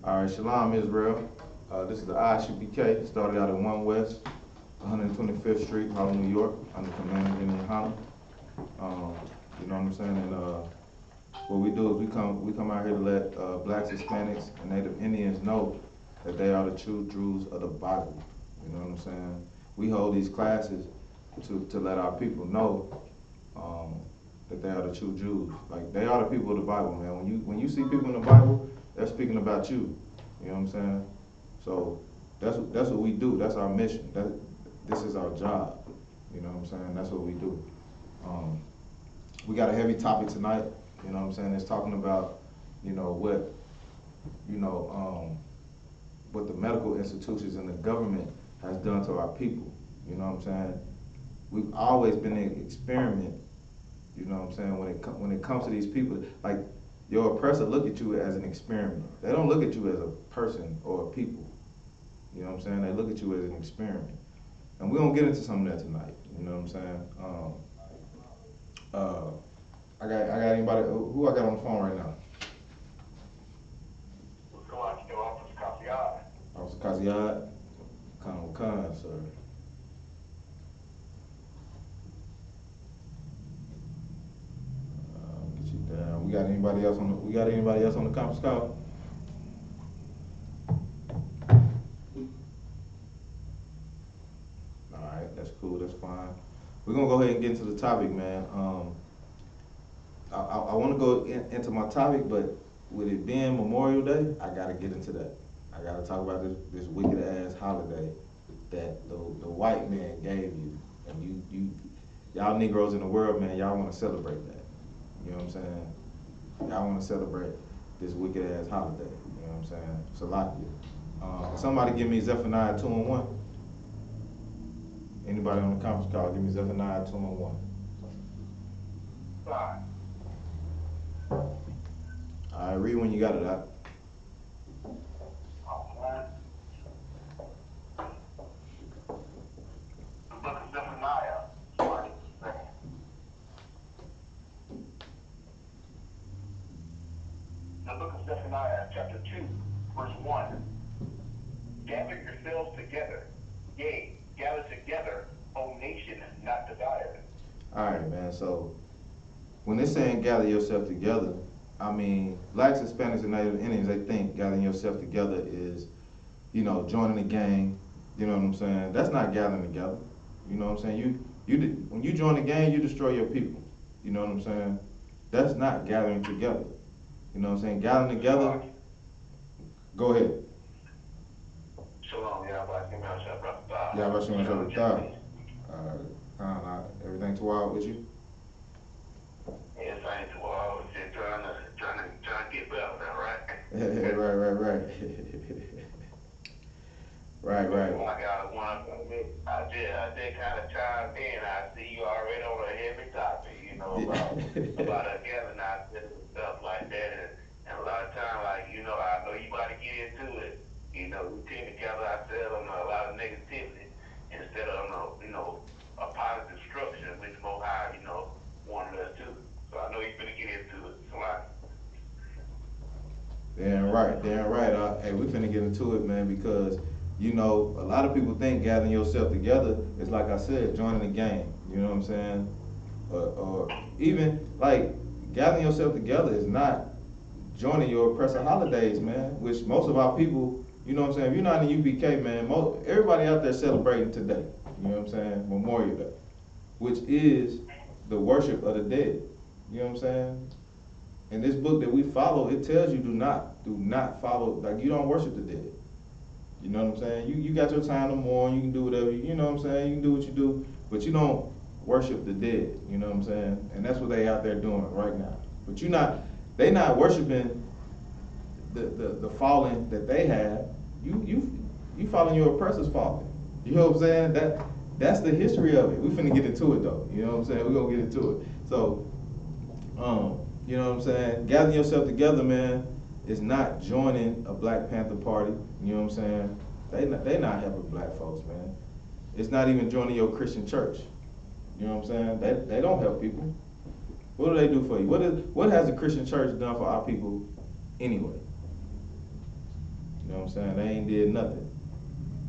All right, Shalom, Israel. This is the I.S.U.P.K. Started out in 1 West, 125th Street, Harlem, New York, under Commander Yahanna. You know what I'm saying? And what we do is we come out here to let blacks, Hispanics, and Native Indians know that they are the true Jews of the Bible. You know what I'm saying? We hold these classes to let our people know that they are the true Jews. Like, they are the people of the Bible, man. When you see people in the Bible, they're speaking about you. You know what I'm saying? So that's what we do. That's our mission. This is our job. You know what I'm saying? That's what we do. We got a heavy topic tonight. You know what I'm saying? It's talking about, what the medical institutions and the government has done to our people. You know what I'm saying? We've always been an experiment. You know what I'm saying? When it comes to these people, like, your oppressor look at you as an experiment. They don't look at you as a person or a people. You know what I'm saying? They look at you as an experiment. And we're gonna get into some of that tonight. You know what I'm saying? I got anybody who I got on the phone right now? Officer Kaziad. Officer Kaziad? Khan, sir. Get you down. We got anybody else on the conference call? Alright, that's cool, that's fine. We're gonna go ahead and get into the topic, man. I want to go into my topic, but with it being Memorial Day, I gotta get into that. I gotta talk about this wicked ass holiday that the white man gave you, and y'all Negroes in the world, man, y'all want to celebrate that. You know what I'm saying? Y'all want to celebrate this wicked ass holiday. You know what I'm saying? Salakia. Somebody give me Zephaniah 2:1. Anybody on the conference call, give me Zephaniah 2:1. Fine. All right, read when you got it out. The book of Zephaniah, starting second. The book of Zephaniah, chapter 2, verse 1. Gather yourselves together, yea, gather together, O nation not divided. All right, man. So when they're saying gather yourself together, I mean, blacks, Hispanics, and Native Indians, they think gathering yourself together is, joining a gang. You know what I'm saying? That's not gathering together. You know what I'm saying? When you join a gang, you destroy your people. You know what I'm saying? That's not gathering together. You know what I'm saying? Gathering together. Go ahead. Shalom, Yahanna. Yeah, about you. Everything too wild with you? Yes, I ain't too wild. Just trying to get better now, right? Right. Right. I got one. I did kind of chimed in. I see you already on a heavy topic, about a gathering out there and stuff like that. And a lot of times, I know you about to get into it. We tend to gather ourselves on a lot of negativity instead of, a positive structure, which Most High, wanted us to. So I know you're going to get into it. So Damn right. Hey, we finna get into it, man, because, a lot of people think gathering yourself together is, like I said, joining a gang. You know what I'm saying? Or even, like, gathering yourself together is not joining your oppressor holidays, man, which most of our people, you know what I'm saying? If you're not in UPK, man, everybody out there celebrating today. You know what I'm saying? Memorial Day, which is the worship of the dead. You know what I'm saying? In this book that we follow, it tells you do not follow, like, you don't worship the dead. You know what I'm saying? You got your time to mourn, you can do whatever, you know what I'm saying? You can do what you do, but you don't worship the dead. You know what I'm saying? And that's what they out there doing right now. But they not worshiping the fallen that they have. You following your oppressor's fallen. You know what I'm saying? That's the history of it. We finna get into it though. You know what I'm saying? We're gonna get into it. So, you know what I'm saying? Gathering yourself together, man, is not joining a Black Panther party. You know what I'm saying? They not helping black folks, man. It's not even joining your Christian church. You know what I'm saying? They don't help people. What do they do for you? What has the Christian church done for our people anyway? You know what I'm saying? They ain't did nothing.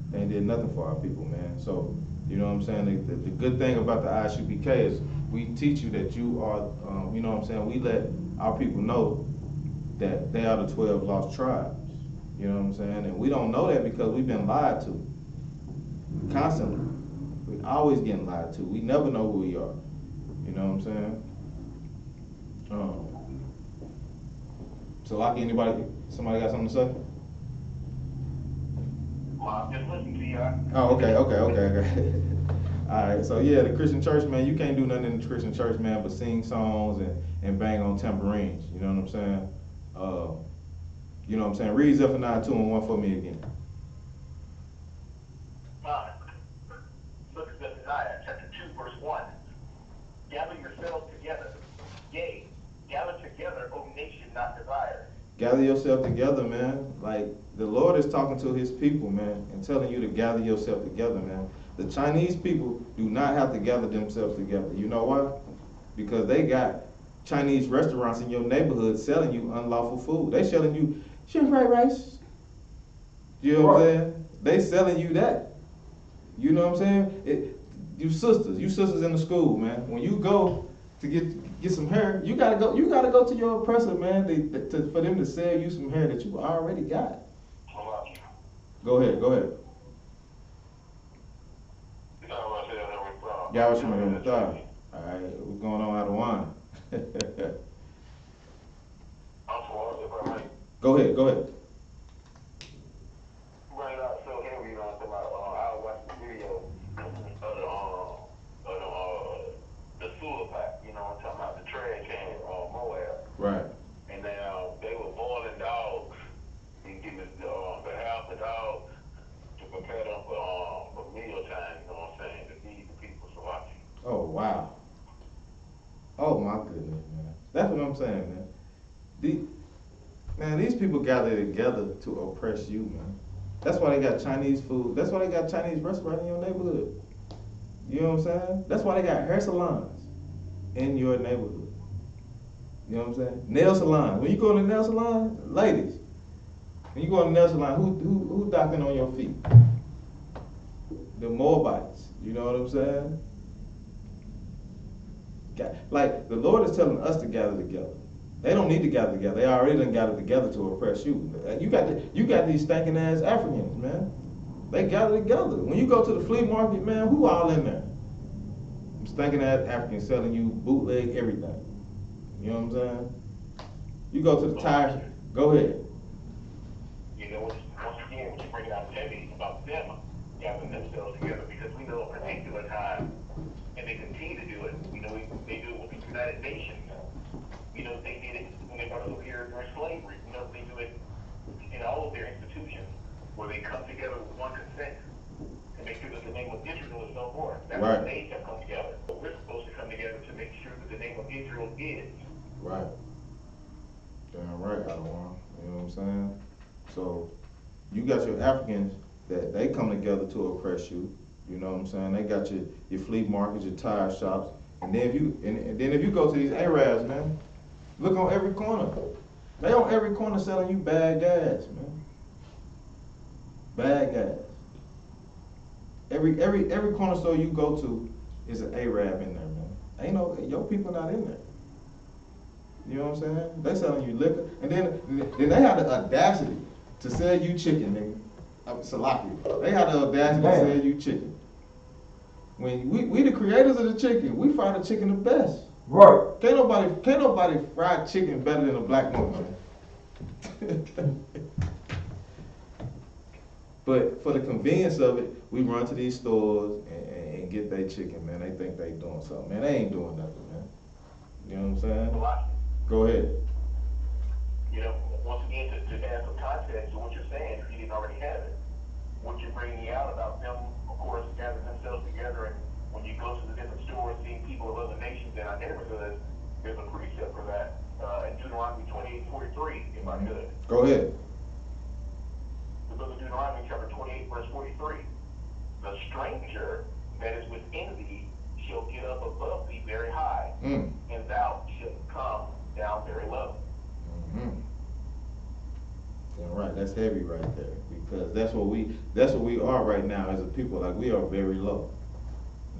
They ain't did nothing for our people, man. So, you know what I'm saying? The good thing about the I.S.U.P.K is we teach you that you are, you know what I'm saying? We let our people know that they are the 12 lost tribes. You know what I'm saying? And we don't know that because we've been lied to constantly. We're always getting lied to. We never know who we are. You know what I'm saying? So, like somebody got something to say? Well, I'm just listening to you. Oh, okay. All right, so yeah, the Christian church, man, you can't do nothing in the Christian church, man, but sing songs and bang on tambourines. You know what I'm saying? You know what I'm saying? Read Zephaniah 2:1 for me again. Look at Zephaniah chapter 2, verse 1. Gather yourselves together. Yea, gather together, O nation not desired. Gather yourself together, man. Like, the Lord is talking to his people, man, and telling you to gather yourself together, man. The Chinese people do not have to gather themselves together. You know why? Because they got Chinese restaurants in your neighborhood selling you unlawful food. They selling you shrimp fried rice. You know what I'm saying? They selling you that. You know what I'm saying? You sisters in the school, man. When you go to get some hair, you gotta go to your oppressor, man, for them to sell you some hair that you already got. Go ahead. Yahanna. All right, we're going on out of wine. Go ahead. Right out, so here we know I watched the video of the sewer pack, you know, I'm talking about the trash can on Moab. Right. And they were boiling dogs and giving half the dogs to prepare them for meal time, you know what I'm saying, to feed the people so watching. Oh, wow. Oh, my goodness, man. That's what I'm saying, man. These people gather together to oppress you, man. That's why they got Chinese food. That's why they got Chinese restaurants in your neighborhood. You know what I'm saying? That's why they got hair salons in your neighborhood. You know what I'm saying? Nail salons. When you go to the nail salon, ladies, when you go to the nail salon, who docking on your feet? The Moabites. You know what I'm saying? Like, the Lord is telling us to gather together. They don't need to gather together. They already done gathered together to oppress you. You got these stinking ass Africans, man. They gather together. When you go to the flea market, man, who all in there? Stinking ass Africans selling you bootleg everything. You know what I'm saying? You go to the tire. Go ahead. You know, once again, what you bring out heavy about them gathering themselves together, because we know a particular time, and they continue to do it. You know, they do it with the United Nations. You know, they did it when they brought us over here during slavery. You know, they do it in all of their institutions where they come together with one consent to make sure that the name of Israel is no more. That's right. When they have come together. But we're supposed to come together to make sure that the name of Israel is. Right. Damn right, I don't want. You know what I'm saying? So, you got your Africans that they come together to oppress you. You know what I'm saying? They got your flea markets, your tire shops, and then if you go to these Arabs, man, look on every corner. They on every corner selling you bad gas, man. Bad gas. Every corner store you go to is an Arab in there, man. Ain't no your people not in there. You know what I'm saying? They selling you liquor, and then they have the audacity to sell you chicken, nigga. Salaki. They have the audacity to sell you chicken. When we the creators of the chicken, we fry the chicken the best. Right. Can't nobody fry chicken better than a black woman. But for the convenience of it, we run to these stores and get their chicken, man. They think they doing something, man. They ain't doing nothing, man. You know what I'm saying? Go ahead. You know, once again, to add some context to what you're saying, if you didn't already have it, what you're bringing out about them, of course, gathering themselves together, and when you go to the different stores, seeing people of other nations in our neighborhoods, there's a precept for that in Deuteronomy 28:43, if I could. Go ahead. The book of Deuteronomy, chapter 28, verse 43. The stranger that is within thee shall get up above thee very high, and thou shalt come down very low. Damn right, that's heavy right there, because that's what we are right now as a people. Like, we are very low.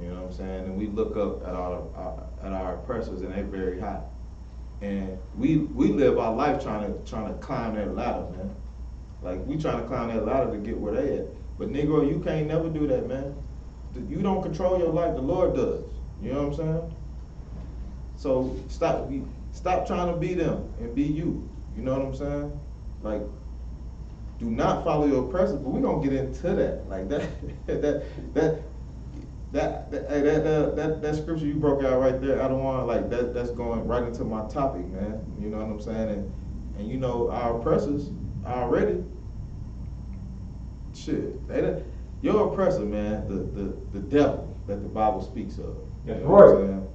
You know what I'm saying? And we look up at our oppressors, and they're very high. And we live our life trying to climb that ladder, man. Like, we trying to climb that ladder to get where they at. But Negro, you can't never do that, man. You don't control your life, the Lord does. You know what I'm saying? So stop trying to be them and be you. You know what I'm saying? Like, do not follow your oppressors, but we're gonna get into that. Like that scripture you broke out right there, I don't want, like, that's going right into my topic, man. You know what I'm saying? And you know, our oppressors already, shit, your oppressor, man, the devil that the Bible speaks of. That's you know what I'm right. saying?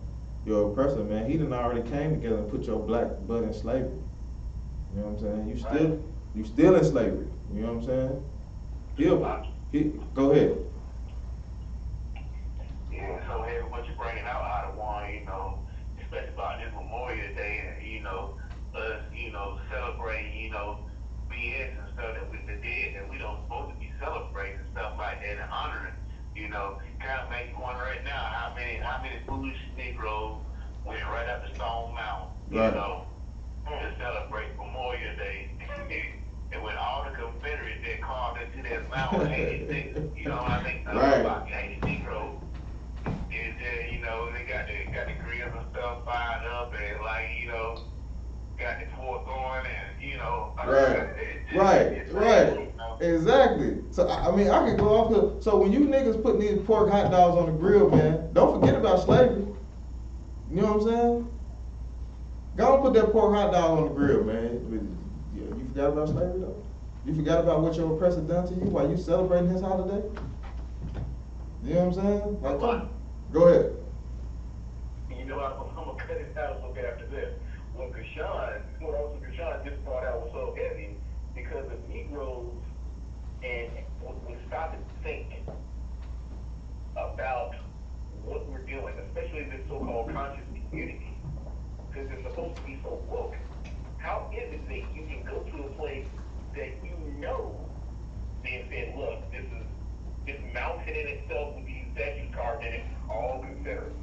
Your oppressor, man, he done already came together and put your black blood in slavery. You know what I'm saying? You still in slavery. You know what I'm saying? Go ahead. Yeah, so hey, what you're bringing out of one, especially about this Memorial Day, and us, celebrating, BS and stuff that we did, and we don't supposed to be celebrating stuff like that and honoring, kind of make you wonder right now how many foolish Negroes went right up to Stone Mountain, Right. To celebrate Memorial Day. And when all the Confederates that carved into that mountain, 86, Right. about 80 Negroes. They got the grills and stuff fired up, and got the fort going, and Right. Exactly. So I mean, I could go off the. So when you niggas putting these pork hot dogs on the grill, man, don't forget about slavery. You know what I'm saying? Go and put that pork hot dog on the grill, man. You forgot about slavery though? You forgot about what your oppressor done to you while you celebrating his holiday? You know what I'm saying? Like, go ahead. I'm gonna cut it out a little bit after this. What Kashawn just brought out was so heavy because the Negroes and we stop and think about what we're doing, especially this so-called conscious community, because it's supposed to be so woke. How is it that you can go to a place that being said, look, this mountain in itself with these statues carved in it, all Confederate.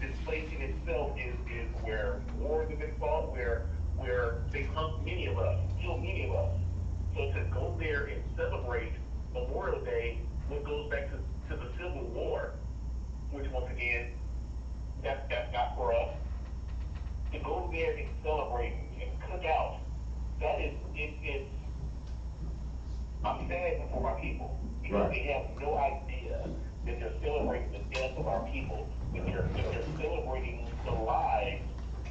This place in itself is where wars have been fought, where they hunt many of us, kill many of us. So to go there and celebrate Memorial Day, what goes back to the Civil War, which once again, that's not for us. To go there and celebrate and cook out, I'm sad for my people because they have no idea that they're celebrating the death of our people, that they're celebrating the lives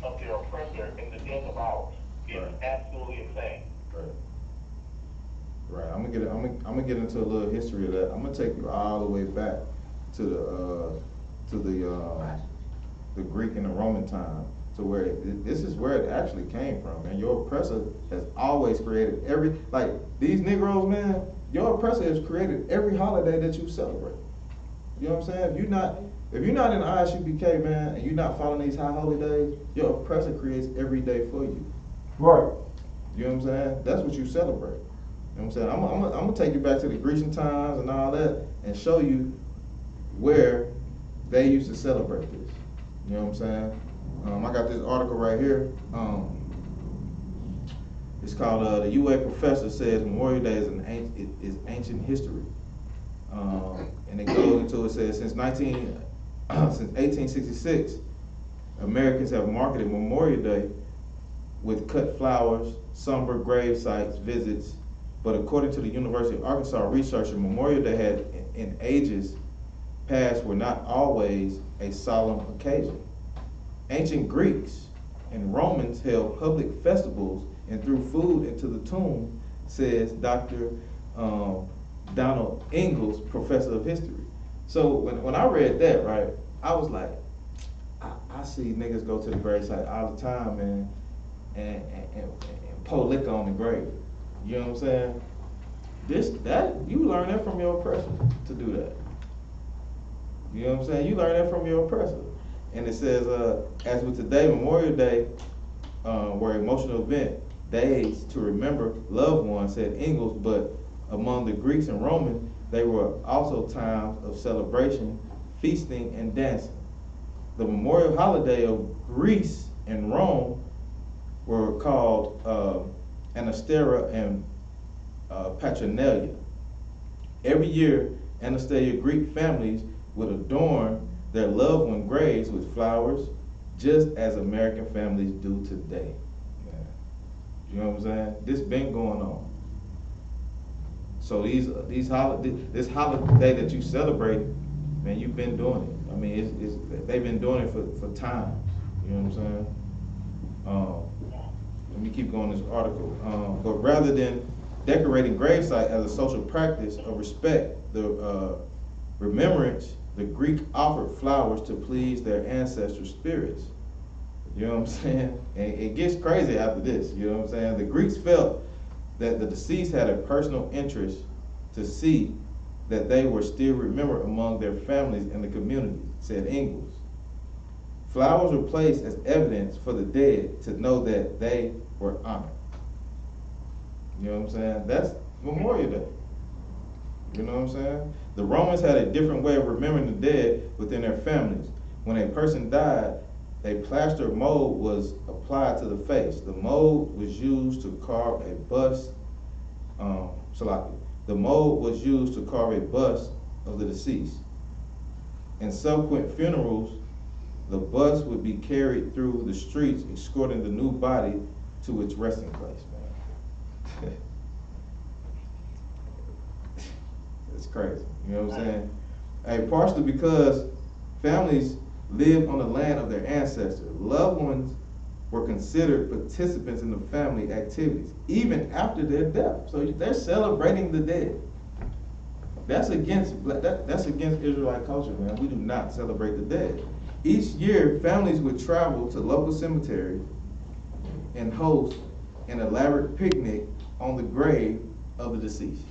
of their oppressor and the death of ours. It's absolutely insane. Right. I'm gonna get into a little history of that. I'm gonna take you all the way back to the Greek and the Roman time, to where this is where it actually came from, man. Your oppressor has always created these Negroes, man. Your oppressor has created every holiday that you celebrate. You know what I'm saying? If you're not in I.S.U.P.K, man, and you're not following these high holy days, your oppressor creates every day for you. Right. You know what I'm saying? That's what you celebrate. You know what I'm saying? I'm gonna take you back to the Grecian times and all that, and show you where they used to celebrate this. You know what I'm saying? I got this article right here. It's called "The UA Professor Says Memorial Day is Ancient History," and it goes into it says since 1866, Americans have marketed Memorial Day with cut flowers, somber grave sites, visits. But according to the University of Arkansas researcher, Memorial Day had in ages past were not always a solemn occasion. Ancient Greeks and Romans held public festivals and threw food into the tomb, says Dr. Donald Ingalls, professor of history. So when I read that, right, I was like, I see niggas go to the gravesite all the time, man, and pour liquor on the grave. You know what I'm saying? You learn that from your oppressor to do that. You know what I'm saying? You learn that from your oppressor. And it says, as with today, Memorial Day, were emotional event, days to remember loved ones, said Ingalls, but among the Greeks and Romans, they were also times of celebration, feasting, and dancing. The memorial holiday of Greece and Rome were called Anastera and Patronalia. Every year, Anastasia Greek families would adorn their loved one graves with flowers, just as American families do today. Yeah. You know what I'm saying? This been going on. So this holiday that you celebrate, man, you've been doing it. I mean, they've been doing it for time. You know what I'm saying? Let me keep going this article. But rather than decorating gravesite as a social practice of respect, the remembrance, the Greek offered flowers to please their ancestors' spirits. You know what I'm saying? And it gets crazy after this. You know what I'm saying? The Greeks felt that the deceased had a personal interest to see that they were still remembered among their families and the community, said Ingalls. Flowers were placed as evidence for the dead to know that they were honored. You know what I'm saying? That's Memorial Day. You know what I'm saying? The Romans had a different way of remembering the dead within their families. When a person died, a plaster of mold was applied to the face. The mold was used to carve a bust. The mold was used to carve a bust of the deceased. In subsequent funerals, the bust would be carried through the streets, escorting the new body to its resting place. Man, it's crazy. You know what I'm saying? Hey, partially because families lived on the land of their ancestors. Loved ones were considered participants in the family activities, even after their death. So they're celebrating the dead. That's against Israelite culture, man. We do not celebrate the dead. Each year, families would travel to local cemeteries and host an elaborate picnic on the grave of the deceased.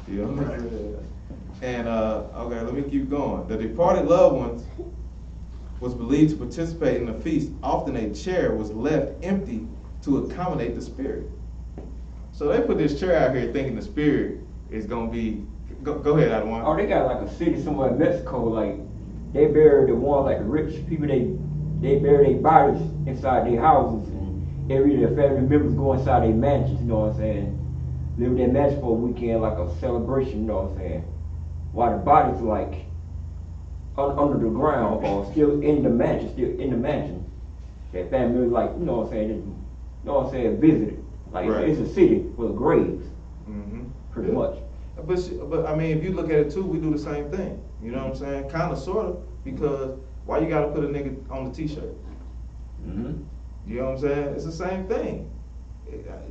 You know what I'm saying? And okay, let me keep going. The departed loved ones was believed to participate in the feast. Often a chair was left empty to accommodate the spirit. So they put this chair out here thinking the spirit is gonna be. Go ahead, Adawan. Oh, they got like a city somewhere in Mexico. Like they bury the ones like the rich people. They bury their bodies inside their houses, and every their family members go inside their mansions. You know what I'm saying? Live in their mansion for a weekend, like a celebration. You know what I'm saying? While the bodies like under the ground or still in the mansion, That family was like, you know what I'm saying, visited. Like right. It's a city full of graves, pretty much. But I mean, if you look at it too, we do the same thing. You know what I'm saying? Kind of, sort of, because why you gotta put a nigga on the t-shirt? You know what I'm saying? It's the same thing.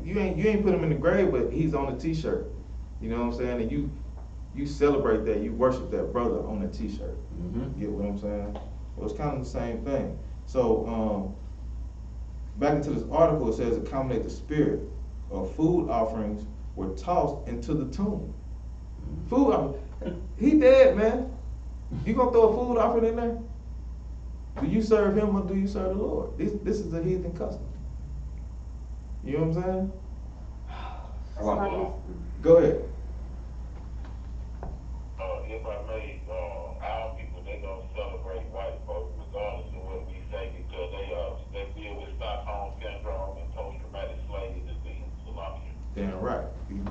You ain't put him in the grave, but he's on the t-shirt. You know what I'm saying? And you celebrate that, you worship that brother on the t-shirt. Get what I'm saying? Well, it's kind of the same thing. So back into this article, it says accommodate the spirit, or food offerings were tossed into the tomb. Food, he dead, man. You gonna throw a food offering in there? Do you serve him or do you serve the Lord? This is a heathen custom. You know what I'm saying? Go ahead. If I may, our people, they gonna celebrate white folks regardless of what we say because they deal with Stockholm syndrome and post-traumatic slave disease. Damn right. With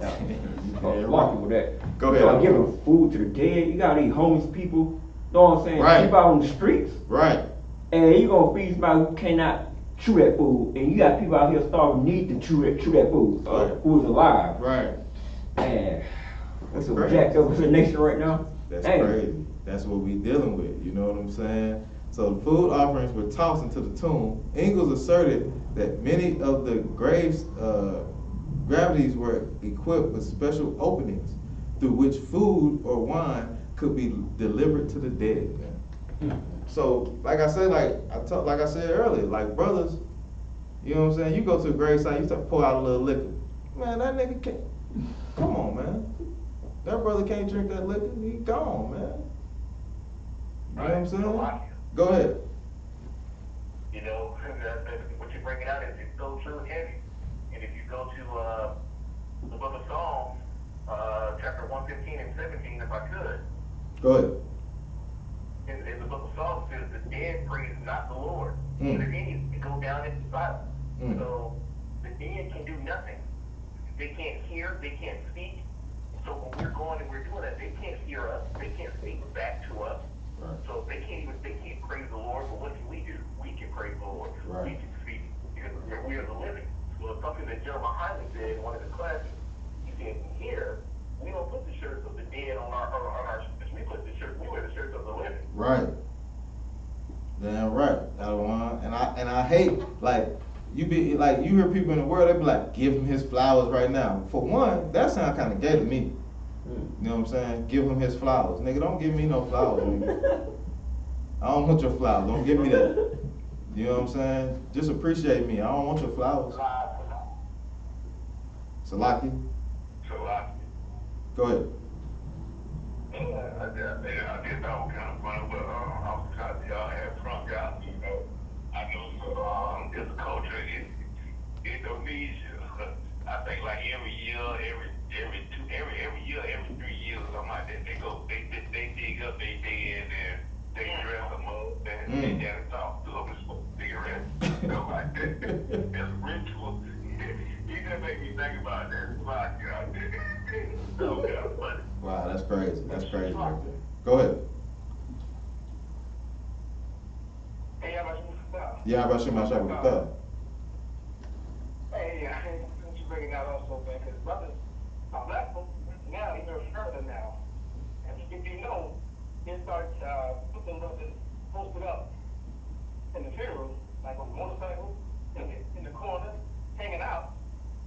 that. Go ahead. You giving food to the dead. You gotta eat homeless people. You know what I'm saying? Right. People out on the streets. Right. And you gonna feed somebody who cannot chew that food, and you got people out here starving need to chew that food. Right. Who's alive? Right. Man, that's so jacked up with the nation right now. That's crazy. That's what we dealing with. You know what I'm saying? So the food offerings were tossed into the tomb. Ingalls asserted that many of the graves gravities were equipped with special openings through which food or wine could be delivered to the dead. So, like I said, like I said earlier, like brothers, you know what I'm saying? You go to a gravesite, you start to pour out a little liquor. Man, that nigga can't. Come on, man. That brother can't drink that liquor. He gone, man. You know what I'm saying? Go ahead. You know, what you're bringing out is so true and heavy. And if you go to the book of Psalms, chapter 115 and 17, if I could. Go ahead. In the book of Psalms, it says, the dead praise not the Lord. And the dead go down into silence. So the dead can do nothing. They can't hear, they can't speak. So when we're going and we're doing that, they can't hear us, they can't speak back to us. Right. So they can't praise the Lord, but what can we do? We can praise the Lord. Right. We can speak because we are the living. So it's something that Jeremiah said in one of his classes. He said, here, we don't put the shirts of the dead on our we put the shirt, we wear the shirts of the living. Right. Damn right. And I hate, like, you hear people in the world, they be like, give him his flowers right now. For one, that sound kind of gay to me. You know what I'm saying? Give him his flowers. Nigga, don't give me no flowers, nigga. I don't want your flowers. Don't give me that. You know what I'm saying? Just appreciate me. I don't want your flowers. Salaki. Go ahead. I did that one kind of funny, but I was trying to y'all had drunk out, you know. I know there's a culture in Indonesia. I think like every year, every 3 years, something like that, they dig up they dead and they dress them up and they down and talk to them and smoke cigarettes, you know, like that. It's a ritual. He just made me think about that. Like, so kind of funny. Wow, that's crazy. That's crazy right there. Go ahead. Hey, how about you? Yeah, how about you, my shop with that? Hey, I think what you bringing out also, man, because brothers, black folks now even further now. And if you know, they start putting brothers posted up in the funeral, like on motorcycles, in the corner, hanging out,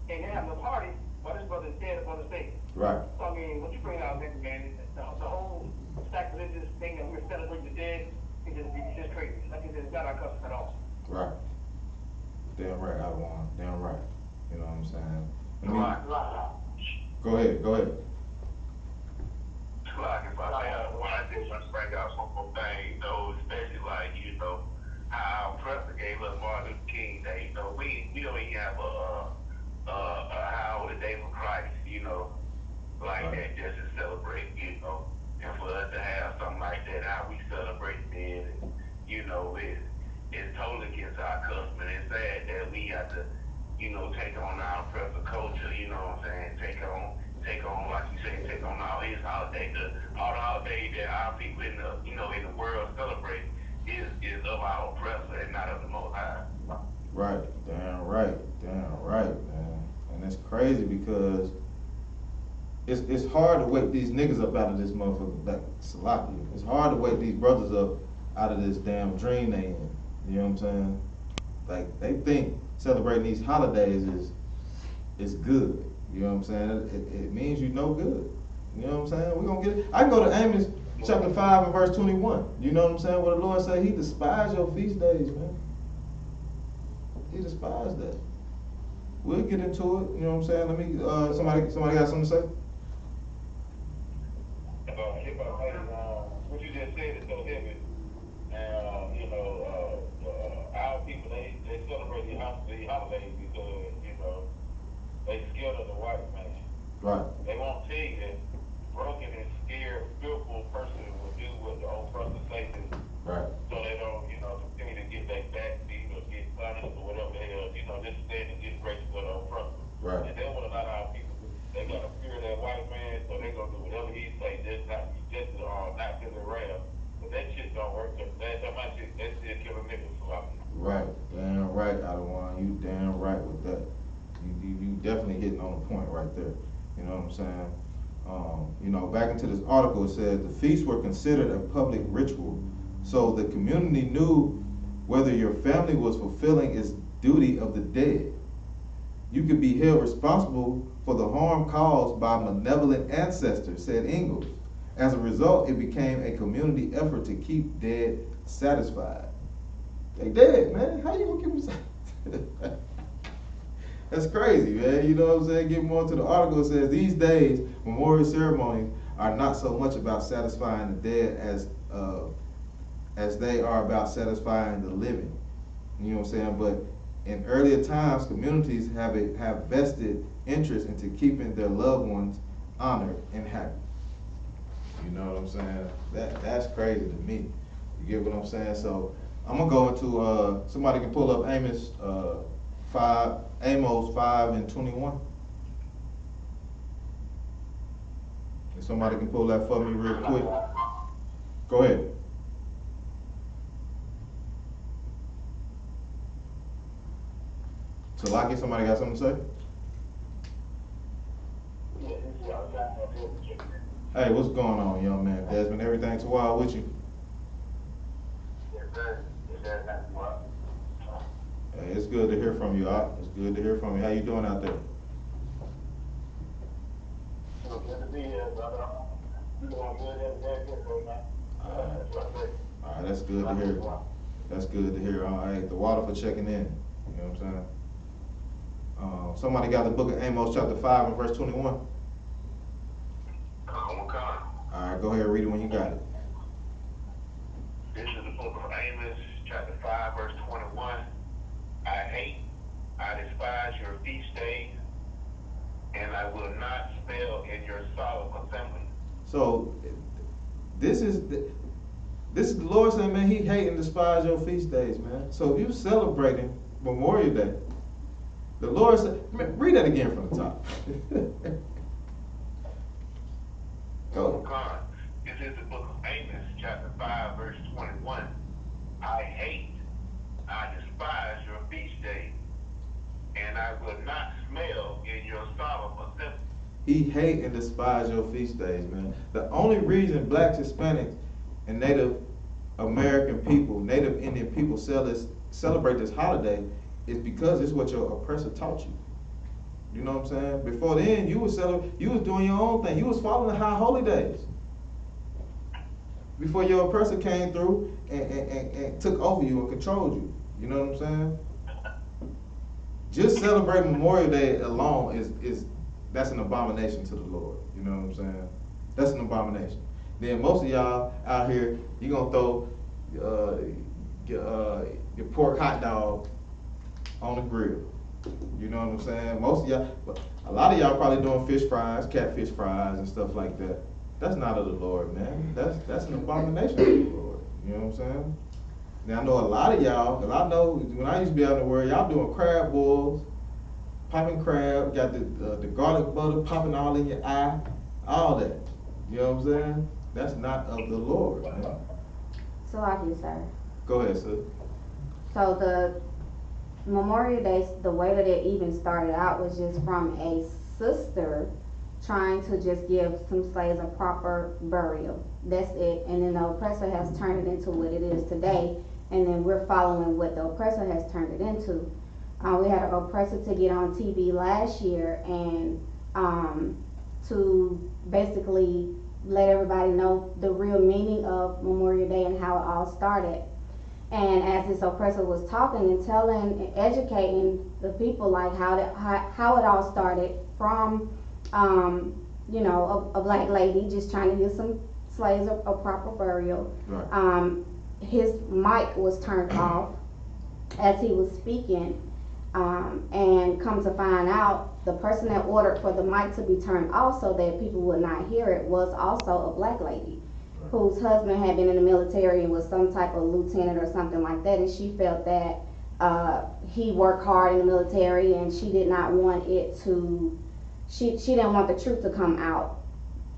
and they have no party while this brother's dead, the brother's safe. Right. So I mean, what you bring out, man, the whole sacrilegious thing that we're celebrating the dead, it's just crazy. Like I said, it's not our custom at all. Right. Damn right, I want. Damn right. You know what I'm saying? Go ahead. Like if I say when I did just bring out one more thing, you know, especially like, you know, how our president gave us Martin Luther King Day, you know, we don't even have a holiday day for Christ, you know, like that just to celebrate, you know. And for us to have something like that, how we celebrate it, and, you know, it's totally against our custom. And it's sad that we have to, you know, take on our oppressive culture, you know what I'm saying? Take on, like you say, take on all his holidays. All the holidays that our people in the, you know, in the world celebrate is of our oppressor and not of the Most High. Right. Damn right, man. And it's crazy because it's hard to wake these niggas up out of this motherfucker, like Salaki. It's hard to wake these brothers up out of this damn dream they in. You know what I'm saying? Like, they think celebrating these holidays is good. You know what I'm saying? It means you know good. You know what I'm saying? We're gonna get it. I can go to Amos chapter 5 and verse 21. You know what I'm saying? What the Lord say, he despised your feast days, man. He despised that. We'll get into it. You know what I'm saying? Let me, somebody got something to say? What you just said is so heavy. And, you know, our people, they celebrate the holidays because, you know, they scared of the white man. Right. They won't tell you that broken and scared, fearful person will do what the oppressor say do. Right. So they don't, you know, continue to get their backbeat or get punished or whatever the hell, you know, just stand and get grace for the oppressor. Right. And then what a lot of our people do, they got to fear that white man, so they gonna do whatever he say, just not to the rail. But that shit don't work. That shit kill a nigga for life. Right. Damn right, Adawan. You damn right with that. You definitely hitting on a point right there. You know what I'm saying? You know, back into this article, it said the feasts were considered a public ritual, so the community knew whether your family was fulfilling its duty of the dead. You could be held responsible for the harm caused by malevolent ancestors, said Ingalls. As a result, it became a community effort to keep dead satisfied. They dead, man. How you gonna keep them satisfied? That's crazy, man. You know what I'm saying? Getting more to the article, it says these days, memorial ceremonies are not so much about satisfying the dead as they are about satisfying the living. You know what I'm saying? But in earlier times, communities have vested interest into keeping their loved ones honored and happy. You know what I'm saying? That's crazy to me. You get what I'm saying? So I'm gonna go into somebody can pull up Amos 5:21. If somebody can pull that for me real quick. Go ahead. So Lockie, somebody got something to say? Hey, what's going on, young man? Desmond, everything too wild with you? Hey, it's good to hear from you, Op. It's good to hear from you. How you doing out there? Good to be here, brother. You doing good every day, man. All right, that's good to hear. That's good to hear. Hey, the water for checking in. You know what I'm saying? Somebody got the book of Amos chapter 5 and verse 21. All right, go ahead and read it when you got it. This is the book of Amos chapter 5 verse 21. I despise your feast days, and I will not spell in your solemn assembly. So this is the Lord saying, man, He hate and despise your feast days, man. So if you celebrating Memorial Day, the Lord said, read that again from the top. Go. This is the book of Amos, chapter 5, verse 21. I despise your feast days, and I will not smell in your solemn assembly. He hate and despise your feast days, man. The only reason blacks, Hispanics, and Native American people, Native Indian people celebrate this holiday is because it's what your oppressor taught you. You know what I'm saying? Before then, you was doing your own thing. You was following the high holy days. Before your oppressor came through and took over you and controlled you. You know what I'm saying? Just celebrating Memorial Day alone that's an abomination to the Lord. You know what I'm saying? That's an abomination. Then most of y'all out here, you gonna throw your pork hot dog on the grill. You know what I'm saying? Most of y'all, a lot of y'all probably doing fish fries, catfish fries and stuff like that. That's not of the Lord, man. That's an abomination to the Lord. You know what I'm saying? Now I know a lot of y'all, because I know when I used to be out in the world, y'all doing crab boils, popping crab, got the garlic butter popping all in your eye, all that. You know what I'm saying? That's not of the Lord, man. So like you, sir. Go ahead, sir. So the Memorial Day, the way that it even started out was just from a sister trying to just give some slaves a proper burial. That's it. And then the oppressor has turned it into what it is today. And then we're following what the oppressor has turned it into. We had an oppressor to get on TV last year and to basically let everybody know the real meaning of Memorial Day and how it all started. And as this oppressor was talking and telling and educating the people like how it all started from a black lady just trying to give some slaves a proper burial. Right. His mic was turned off as he was speaking, and come to find out, the person that ordered for the mic to be turned off so that people would not hear it was also a black lady whose husband had been in the military and was some type of lieutenant or something like that, and she felt that he worked hard in the military and she did not want it to, she didn't want the truth to come out,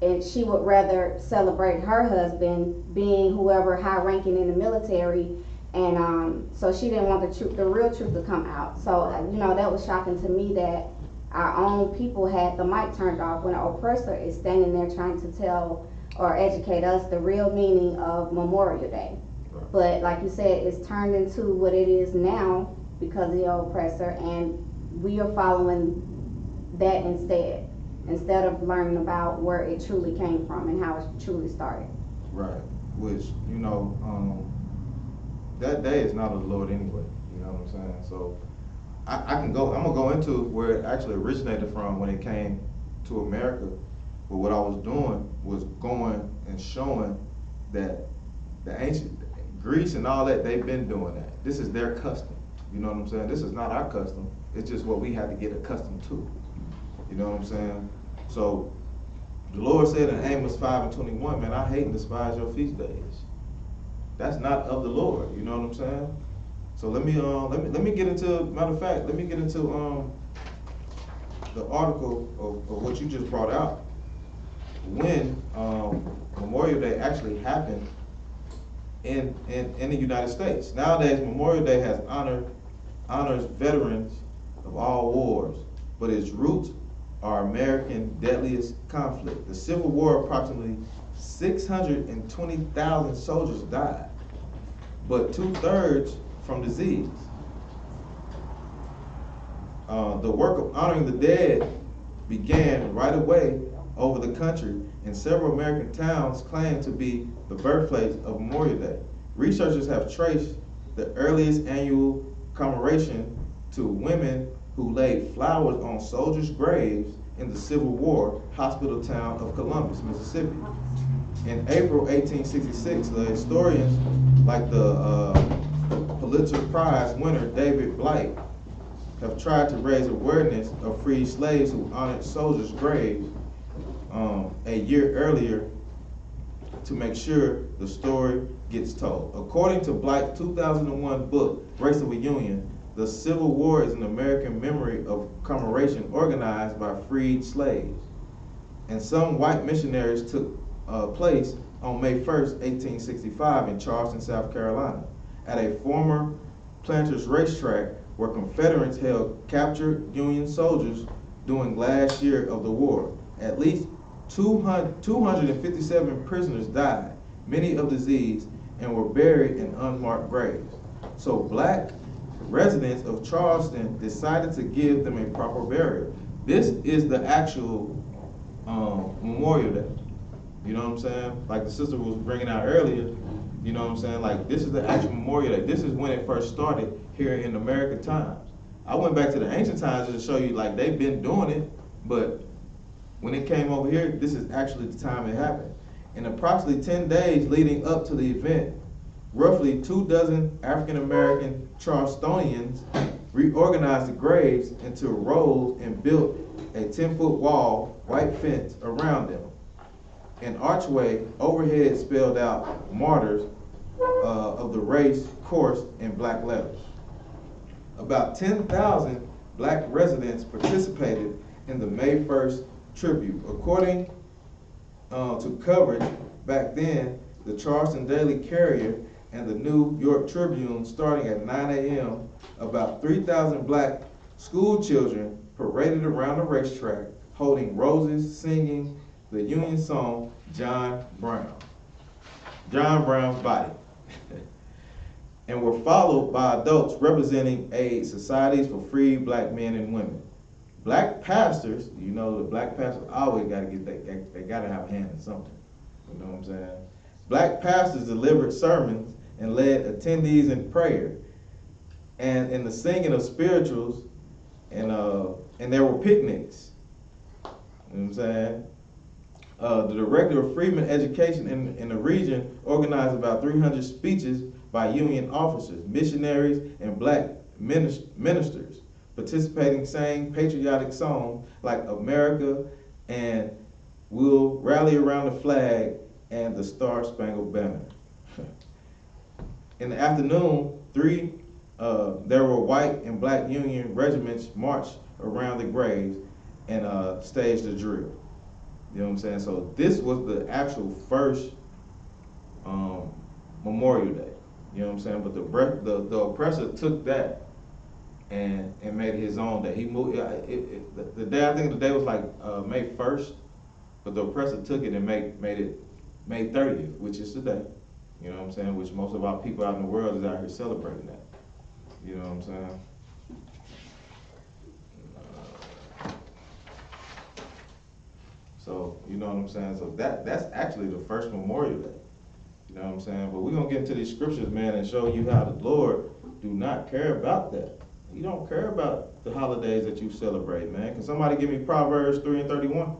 and she would rather celebrate her husband being whoever high ranking in the military, and so she didn't want the real truth to come out. So that was shocking to me that our own people had the mic turned off when an oppressor is standing there trying to tell or educate us the real meaning of Memorial Day. Right. But like you said, it's turned into what it is now because of the oppressor, and we are following that instead of learning about where it truly came from and how it truly started. Right. Which, that day is not of the Lord anyway. You know what I'm saying? So I'm gonna go into where it actually originated from when it came to America. But what I was doing was going and showing that the ancient Greece and all that, they've been doing that. This is their custom. You know what I'm saying? This is not our custom. It's just what we had to get accustomed to. You know what I'm saying? So the Lord said in Amos 5:21, man, I hate and despise your feast days. That's not of the Lord. You know what I'm saying? So let me get into, matter of fact, let me get into the article of what you just brought out. When Memorial Day actually happened in the United States. Nowadays, Memorial Day has honors veterans of all wars, but its roots are American deadliest conflict. The Civil War, approximately 620,000 soldiers died, but 2/3 from disease. The work of honoring the dead began right away over the country, and several American towns claim to be the birthplace of Memorial Day. Researchers have traced the earliest annual commemoration to women who laid flowers on soldiers' graves in the Civil War hospital town of Columbus, Mississippi. In April 1866, the historians, like the Pulitzer Prize winner David Blight, have tried to raise awareness of freed slaves who honored soldiers' graves a year earlier to make sure the story gets told. According to Blight's 2001 book, Race of a Union, the Civil War is an American memory of commemoration organized by freed slaves. And some white missionaries took place on May 1st, 1865 in Charleston, South Carolina, at a former planters racetrack where Confederates held captured Union soldiers during last year of the war. At least 257 prisoners died, many of disease, and were buried in unmarked graves. So black residents of Charleston decided to give them a proper burial. This is the actual Memorial Day. You know what I'm saying? Like the sister was bringing out earlier, you know what I'm saying? Like this is the actual Memorial Day. This is when it first started here in American times. I went back to the ancient times to show you like they've been doing it, but when it came over here, this is actually the time it happened. In approximately 10 days leading up to the event, roughly 24 African American Charlestonians reorganized the graves into rows and built a 10-foot wall, white fence around them. An archway overhead spelled out martyrs of the race course in black letters. About 10,000 black residents participated in the May 1st tribute. According to coverage back then, the Charleston Daily Courier and the New York Tribune, starting at 9 a.m., about 3,000 black school children paraded around the racetrack, holding roses, singing the Union song, John Brown's Body, and were followed by adults representing aid societies for free black men and women. Black pastors, you know, the black pastors always got to get they got to have a hand in something. You know what I'm saying? Black pastors delivered sermons and led attendees in prayer and in the singing of spirituals, and there were picnics. You know what I'm saying? The director of Freedmen Education in the region organized about 300 speeches by Union officers, missionaries, and black ministers. Participating sang patriotic songs like America and We'll Rally Around the Flag and the Star Spangled Banner. In the afternoon, there were white and black Union regiments marched around the graves and staged a drill. You know what I'm saying? So this was the actual first Memorial Day. You know what I'm saying? But the oppressor took that and made it his own day. He moved the day. I think the day was like May 1st, but the oppressor took it and made it May 30th, which is today. You know what I'm saying? Which most of our people out in the world is out here celebrating that. You know what I'm saying? So you know what I'm saying? So that's actually the first Memorial Day. You know what I'm saying? But we're gonna get into these scriptures, man, and show you how the Lord do not care about that. He don't care about the holidays that you celebrate, man. Can somebody give me Proverbs 3:31?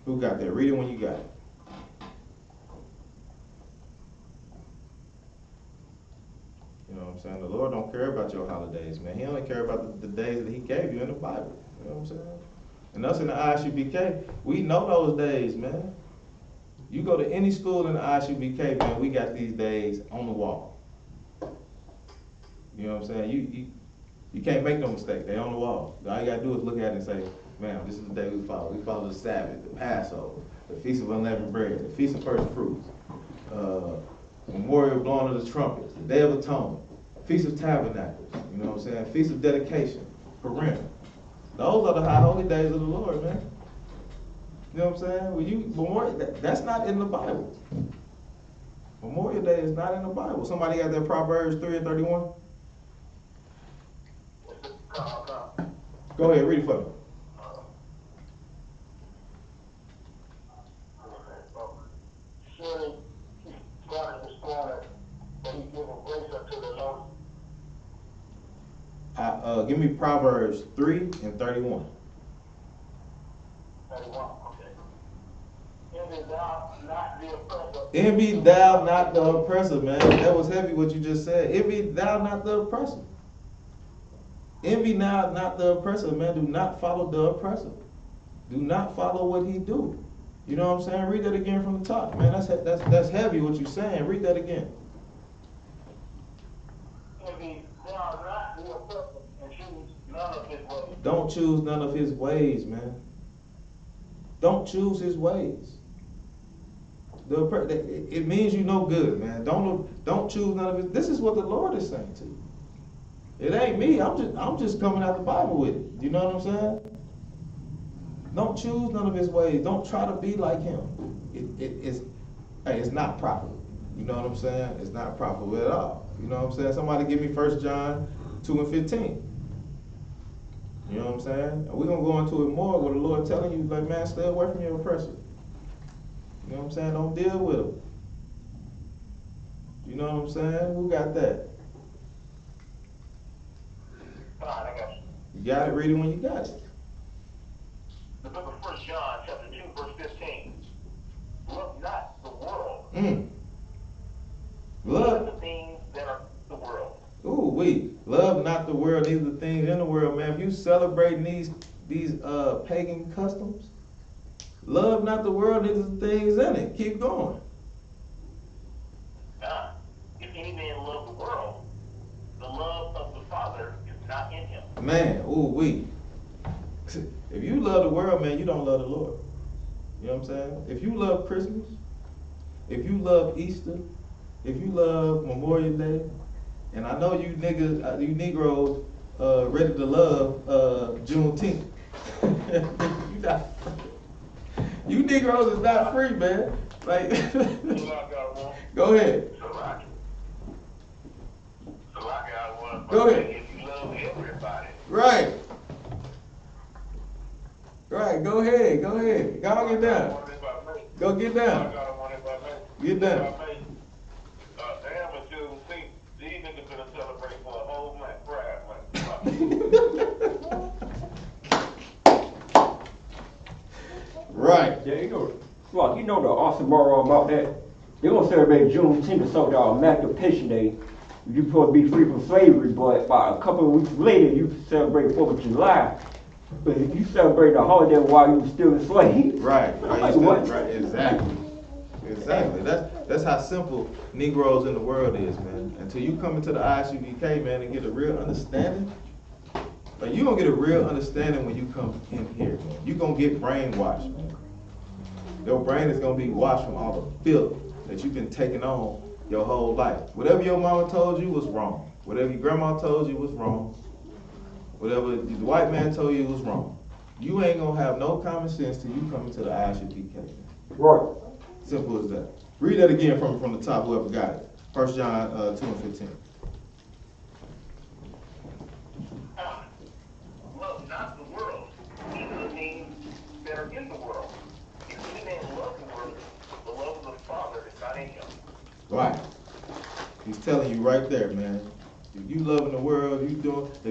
Who got that? Read it when you got it. what I'm saying? The Lord don't care about your holidays, man. He only care about the days that he gave you in the Bible. You know what I'm saying? And us in the I.S.U.P.K, we know those days, man. You go to any school in the I.S.U.P.K, man, we got these days on the wall. You know what I'm saying? You can't make no mistake. They on the wall. All you gotta do is look at it and say, man, this is the day we follow. We follow the Sabbath, the Passover, the Feast of Unleavened Bread, the Feast of First Fruits, Memorial Blowing of the Trumpets, the Day of Atonement, Feast of Tabernacles, you know what I'm saying? Feast of Dedication, Purim. Those are the high holy days of the Lord, man. You know what I'm saying? That's not in the Bible. Memorial Day is not in the Bible. Somebody got that Proverbs 3:31? Go ahead, read it for me. Surely God is scorned, but he giveth grace unto the lowly. Give me Proverbs 3:31. 31, okay. Envy thou not the oppressor. Envy thou not the oppressor, man. That was heavy what you just said. Envy thou not the oppressor. Envy now not the oppressor, man. Do not follow the oppressor. Do not follow what he do. You know what I'm saying? Read that again from the top, man. That's heavy what you're saying. Read that again. Envy thou not the oppressor, and choose none of his ways. Don't choose none of his ways, man. Don't choose his ways. It means you no good, man. Don't choose none of his. This is what the Lord is saying to you. It ain't me. I'm just coming out the Bible with it. You know what I'm saying? Don't choose none of his ways. Don't try to be like him. It's not profitable. You know what I'm saying? It's not profitable at all. You know what I'm saying? Somebody give me 1 John 2:15. You know what I'm saying? And we're going to go into it more with the Lord telling you, like, man, stay away from your oppressor. You know what I'm saying? Don't deal with him. You know what I'm saying? Who got that? Fine, I got you. You got it? Read it when you got it. The book of 1 John, chapter 2, verse 15. Love not the world. Love the things that are in the world. Love not the world, these are the things in the world, man. If you celebrating these pagan customs, love not the world, these are the things in it. Keep going. If any man love the world, the love of the Father is not in him. Man, if you love the world, man, you don't love the Lord. You know what I'm saying? If you love Christmas, if you love Easter, if you love Memorial Day, and I know you niggas, you Negroes, ready to love Juneteenth. You Negroes is not free, man. Like, go ahead. Go ahead. If you love everybody. Right. Right, go ahead. Go get down. Go get down. Get down. These niggas gonna celebrate for a whole month, Pride Month. Right. Yeah, you know the awesome moral about that. They gonna celebrate Juneteenth, so called Emancipation Day. You supposed to be free from slavery, but about a couple of weeks later, you celebrate 4th of July. But if you celebrate the holiday while you were still enslaved. Right. Like what? Right. Exactly. That's how simple Negroes in the world is, man. Until you come into the I.S.U.P.K, man, and get a real understanding. Like, you gonna get a real understanding when you come in here, man. You gonna get brainwashed, man. Your brain is gonna be washed from all the filth that you've been taking on your whole life. Whatever your mama told you was wrong. Whatever your grandma told you was wrong. Whatever the white man told you was wrong. You ain't gonna have no common sense till you come into the I.S.U.P.K. Right. Simple as that. Read that again from the top, whoever got it. 1 John 2:15. Love not the world, even the things that are in the world. If any man love the world, the love of the Father is not in him. Right. He's telling you right there, man. If you loving the world, if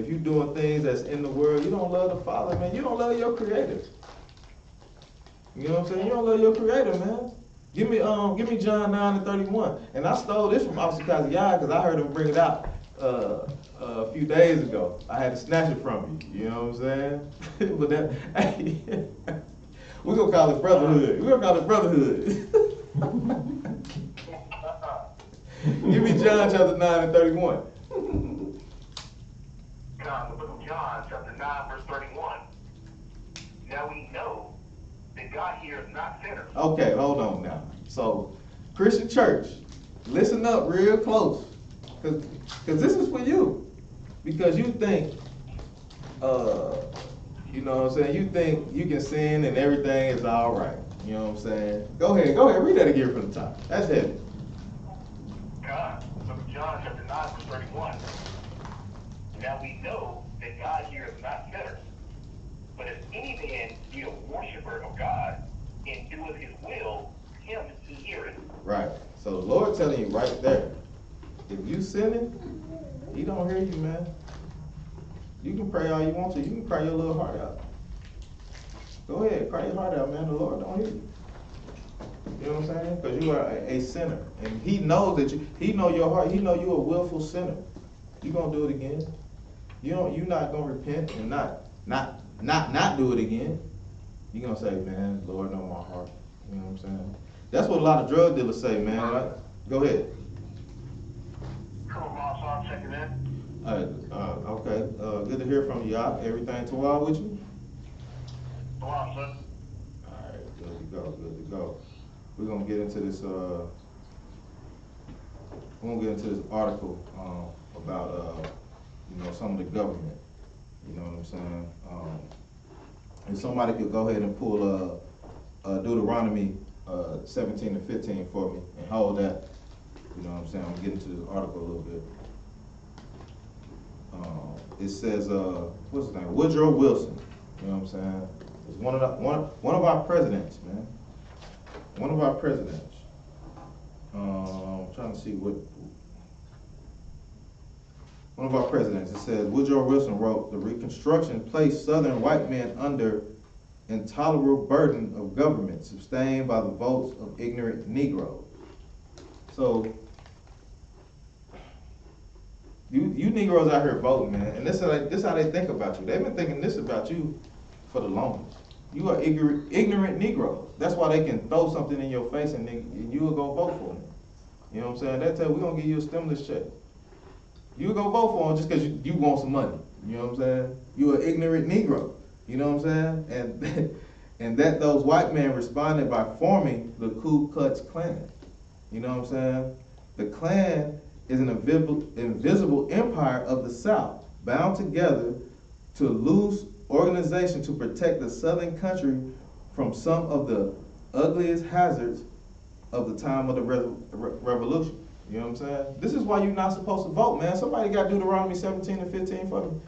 you doing things that's in the world, you don't love the Father, man. You don't love your Creator. You know what I'm saying? You don't love your Creator, man. Give me John 9:31. And I stole this from Officer Kaziah because I heard him bring it out a few days ago. I had to snatch it from you. You know what I'm saying? But that, we're gonna call it Brotherhood. We're gonna call it Brotherhood. Give me John chapter 9 and 31. The book of John, chapter 9, verse 31. Now we know that God hears not sinners. Okay, hold on now. So, Christian church, listen up real close. Because this is for you. Because you think, you know what I'm saying? You think you can sin and everything is all right. You know what I'm saying? Go ahead, read that again from the top. That's heavy. God, the book of John, chapter 9, verse 31. Now we know that God hears not sinners. But if any man be a worshiper of God and doeth his will, him he heareth. Right. So the Lord telling you right there, if you sinning, he don't hear you, man. You can pray all you want to. You can cry your little heart out. Go ahead, cry your heart out, man. The Lord don't hear you. You know what I'm saying? Because you are a sinner. And he knows that he know your heart. He know you're a willful sinner. You gonna do it again. You're not gonna repent and not do it again. You're gonna say, man, Lord know my heart. You know what I'm saying? That's what a lot of drug dealers say, man. Right? Go ahead. Come on, Boss, I'll check it in. Okay. Good to hear from you, y'all. Everything too wild with you? Go on, sir. All right, good to go. We're gonna get into this. Article about some of the government. You know what I'm saying? If somebody could go ahead and pull Deuteronomy 17 and 15 for me and hold that. You know what I'm saying? I'm getting to this article a little bit. It says, what's his name? Woodrow Wilson. You know what I'm saying? It's one of our presidents, man. One of our presidents. I'm trying to see what. One of our presidents. It says Woodrow Wilson wrote, "The Reconstruction placed Southern white men under intolerable burden of government sustained by the votes of ignorant Negroes." So, you Negroes out here voting, man, and this is how they think about you. They've been thinking this about you for the longest. You are ignorant Negroes. That's why they can throw something in your face and you will go vote for them. You know what I'm saying? They tell you, we're going to give you a stimulus check. You will go vote for them just because you want some money. You know what I'm saying? You're an ignorant Negro. You know what I'm saying? And that those white men responded by forming the Ku Klux Klan. You know what I'm saying? The Klan is an invisible empire of the South, bound together to loose organization to protect the Southern country from some of the ugliest hazards of the time of the revolution. You know what I'm saying? This is why you're not supposed to vote, man. Somebody got Deuteronomy 17 and 15 for me.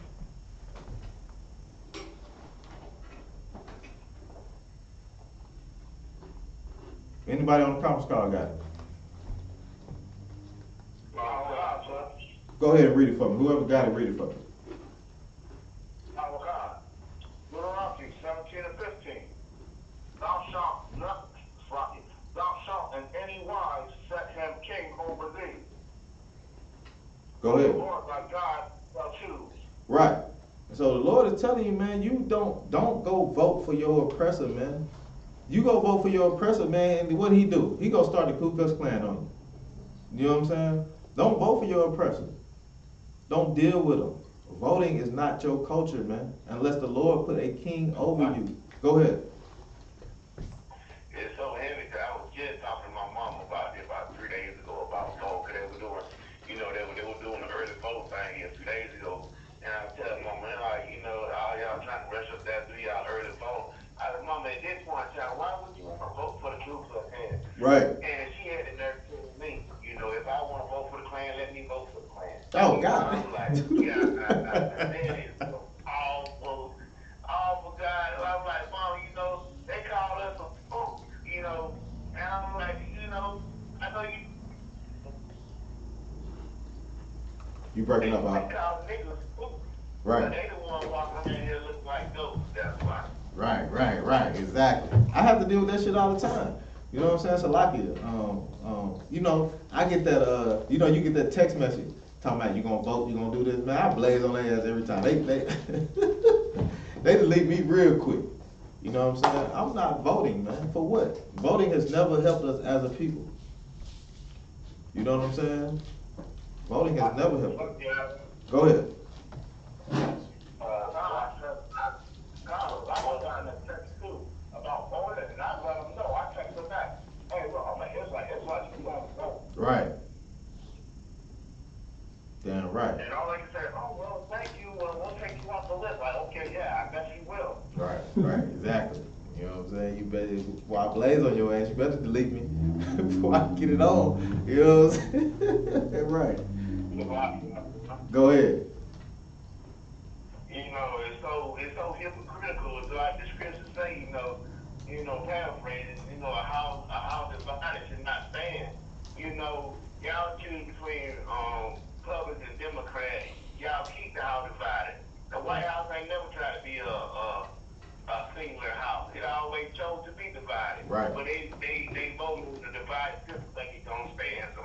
Anybody on the conference call got it? Go ahead and read it for me. Whoever got it, read it for me. Deuteronomy 17 and 15. Thou shalt in any wise set him king over thee. Go ahead. The Lord thy God shall choose. Right. So the Lord is telling you, man, you don't go vote for your oppressor, man. You go vote for your oppressor, man, and what he do? He go start the Ku Klux Klan on you. You know what I'm saying? Don't vote for your oppressor. Don't deal with him. Voting is not your culture, man, unless the Lord put a king over you. Go ahead. It's so heavy because I was just talking to my mom about it about 3 days ago about vote, because they were doing, they were doing the early vote thing here 2 days ago. And I was telling Mama, like, all y'all trying to rush up that 3 y'all early vote. I said, Mama, at this point, child, why would you want to vote for the Ku Klux Klan? Right. And she had the nerve to tell me, if I want to vote for the Klan, let me vote for the Klan. Oh, God. I'm like, yeah, that is awful, awful, God. And I'm like, Mom, they call us a spook, and I'm like, I know you. You breaking up, They huh? call niggas spooks. Right. But they the one walking around here looking like ghosts, that's why. Right, exactly. I have to deal with that shit all the time. You know what I'm saying? Salakia. I get that, you get that text message. talking about you gonna vote, you gonna do this, man, I blaze on their ass every time. They delete me real quick. You know what I'm saying? I'm not voting, man. For what? Voting has never helped us as a people. You know what I'm saying? Voting has never helped us. Go ahead. I was on that text too about voting, and I let them know. I text them back. Hey, look, I'm an Israelite. Israelites, you don't vote. Right. Damn right. And all they can say, oh, well, thank you. We'll take you off the list. Like, okay, yeah, I bet you will. Right, right, exactly. You know what I'm saying? You better, while I blaze on your ass, you better delete me before I get it on. You know what I'm saying? Right. Go ahead. You know, it's so hypocritical. It's like the scriptures say, paraphrasing, a house divided should not stand. Y'all choose between Republicans and Democrats. Y'all keep the house divided. The White House ain't never tried to be a singular house. It always chose to be divided. Right. But they voted to divide system, think it's gonna stand. So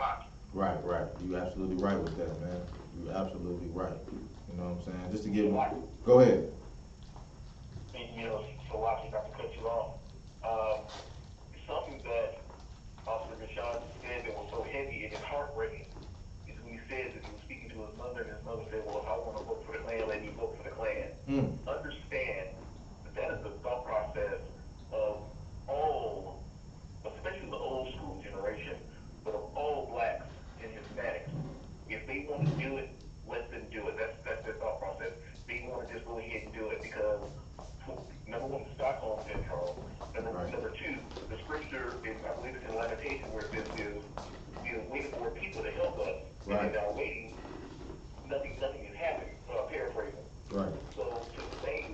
Right. You absolutely right with that, man. You absolutely right. You know what I'm saying? Just to give go ahead. So watching, not to cut you off. Something that Officer Rashad said that was so heavy and it's heartbreaking is when he said that he was speaking to his mother, and his mother said, well, if I want to vote for the Klan, let me vote for the Klan. Understand that is the thought process of all, especially the old school generation, but of all blacks and Hispanics. If they want to do it, let them do it. That's their thought process. They want to just go ahead and do it because, number one, Stockholm syndrome. Number two, the scripture, I believe it's in Lamentation, where it says, we are waiting for people to help us. Right. And they're waiting, nothing is happening. Paraphrasing. Right. So to say,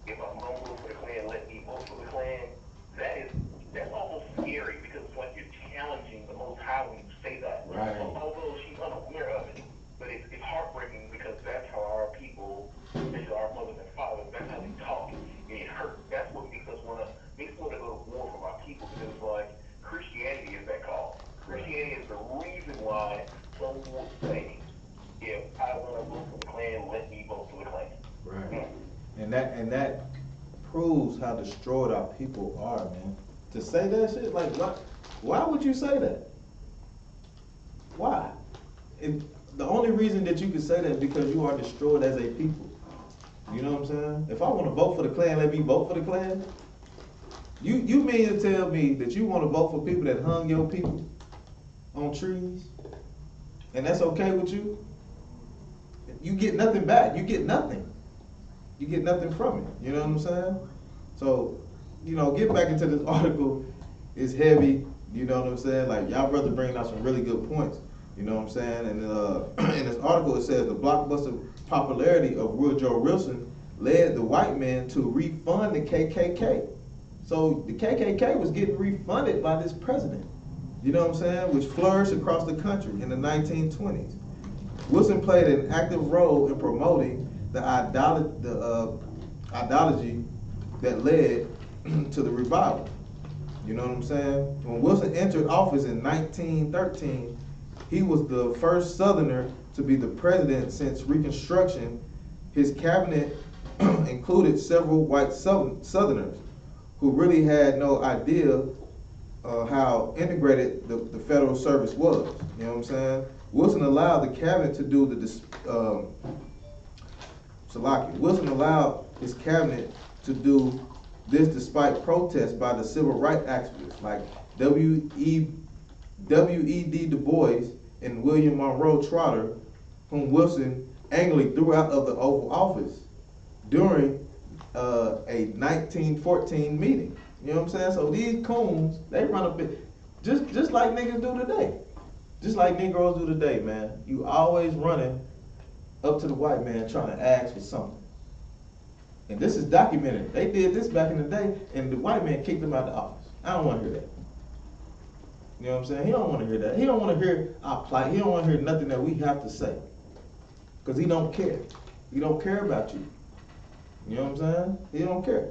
if I'm going to vote for the Klan, let me vote for the Klan, that's almost scary, because it's like you're challenging the Most High when you say that. Right. Although she's unaware of it. But it's heartbreaking, because that's how our people, especially our mothers and fathers, that's how they talk. And it hurts. That's what makes us want to go to war from our people, because it's like Christianity is that cause. Christianity is the reason why someone will say, if I want to vote for the Klan, let me vote for the Klan. Right. And that proves how destroyed our people are, man. To say that shit, like, why would you say that? Why? The only reason that you can say that is because you are destroyed as a people. You know what I'm saying? If I want to vote for the Klan, let me vote for the Klan. You mean to tell me that you want to vote for people that hung your people on trees, and that's okay with you? You get nothing back. You get nothing. You get nothing from it. You know what I'm saying? So, get back into this article. It's heavy. You know what I'm saying? Like, y'all brother bringing out some really good points. You know what I'm saying? And in this article, it says the blockbuster popularity of Woodrow Wilson led the white men to refund the KKK. So the KKK was getting refunded by this president. You know what I'm saying? Which flourished across the country in the 1920s. Wilson played an active role in promoting the ideology that led to the revival. You know what I'm saying? When Wilson entered office in 1913, he was the first Southerner to be the president since Reconstruction. His cabinet included several white Southerners who really had no idea how integrated the federal service was. You know what I'm saying? Wilson allowed the cabinet to do Wilson allowed his cabinet to do this despite protests by the civil rights activists like W.E.D. Du Bois and William Monroe Trotter, whom Wilson angrily threw out of the Oval Office during a 1914 meeting. You know what I'm saying? So these coons, they run a bit, just like niggas do today. Just like Negroes do today, man. You always running up to the white man trying to ask for something. And this is documented. They did this back in the day, and the white man kicked them out of the office. I don't want to hear that. You know what I'm saying? He don't want to hear that. He don't want to hear our plight. He don't want to hear nothing that we have to say. Because he don't care. He don't care about you. You know what I'm saying? He don't care.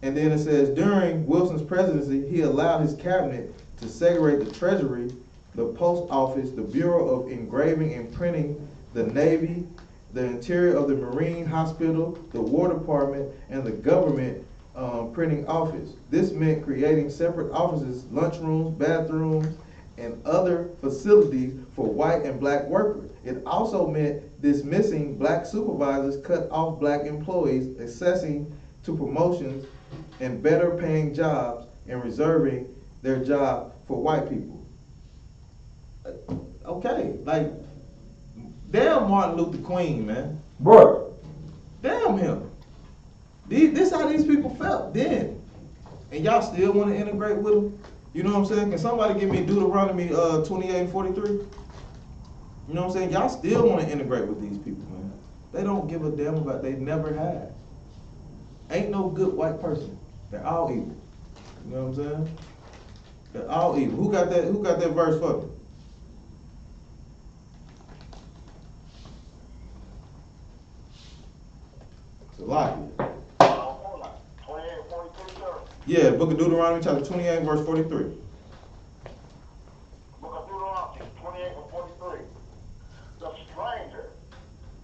And then it says, during Wilson's presidency, he allowed his cabinet to segregate the treasury the Post Office, the Bureau of Engraving and Printing, the Navy, the interior of the Marine Hospital, the War Department, and the government printing office. This meant creating separate offices, lunchrooms, bathrooms, and other facilities for white and black workers. It also meant dismissing black supervisors, cut off black employees, accessing to promotions and better paying jobs, and reserving their job for white people. Okay, like, damn Martin Luther King, man. Bro, Damn him. This how these people felt then. And y'all still want to integrate with them? You know what I'm saying? Can somebody give me Deuteronomy 28 and 43? You know what I'm saying? Y'all still want to integrate with these people, man. They don't give a damn about, they never have. Ain't no good white person. They're all evil. You know what I'm saying? They're all evil. Who got that verse for me? It's a lot. Hold on. 28 and 43, sir. Yeah, Book of Deuteronomy, chapter 28, verse 43. Book of Deuteronomy 28 and 43. The stranger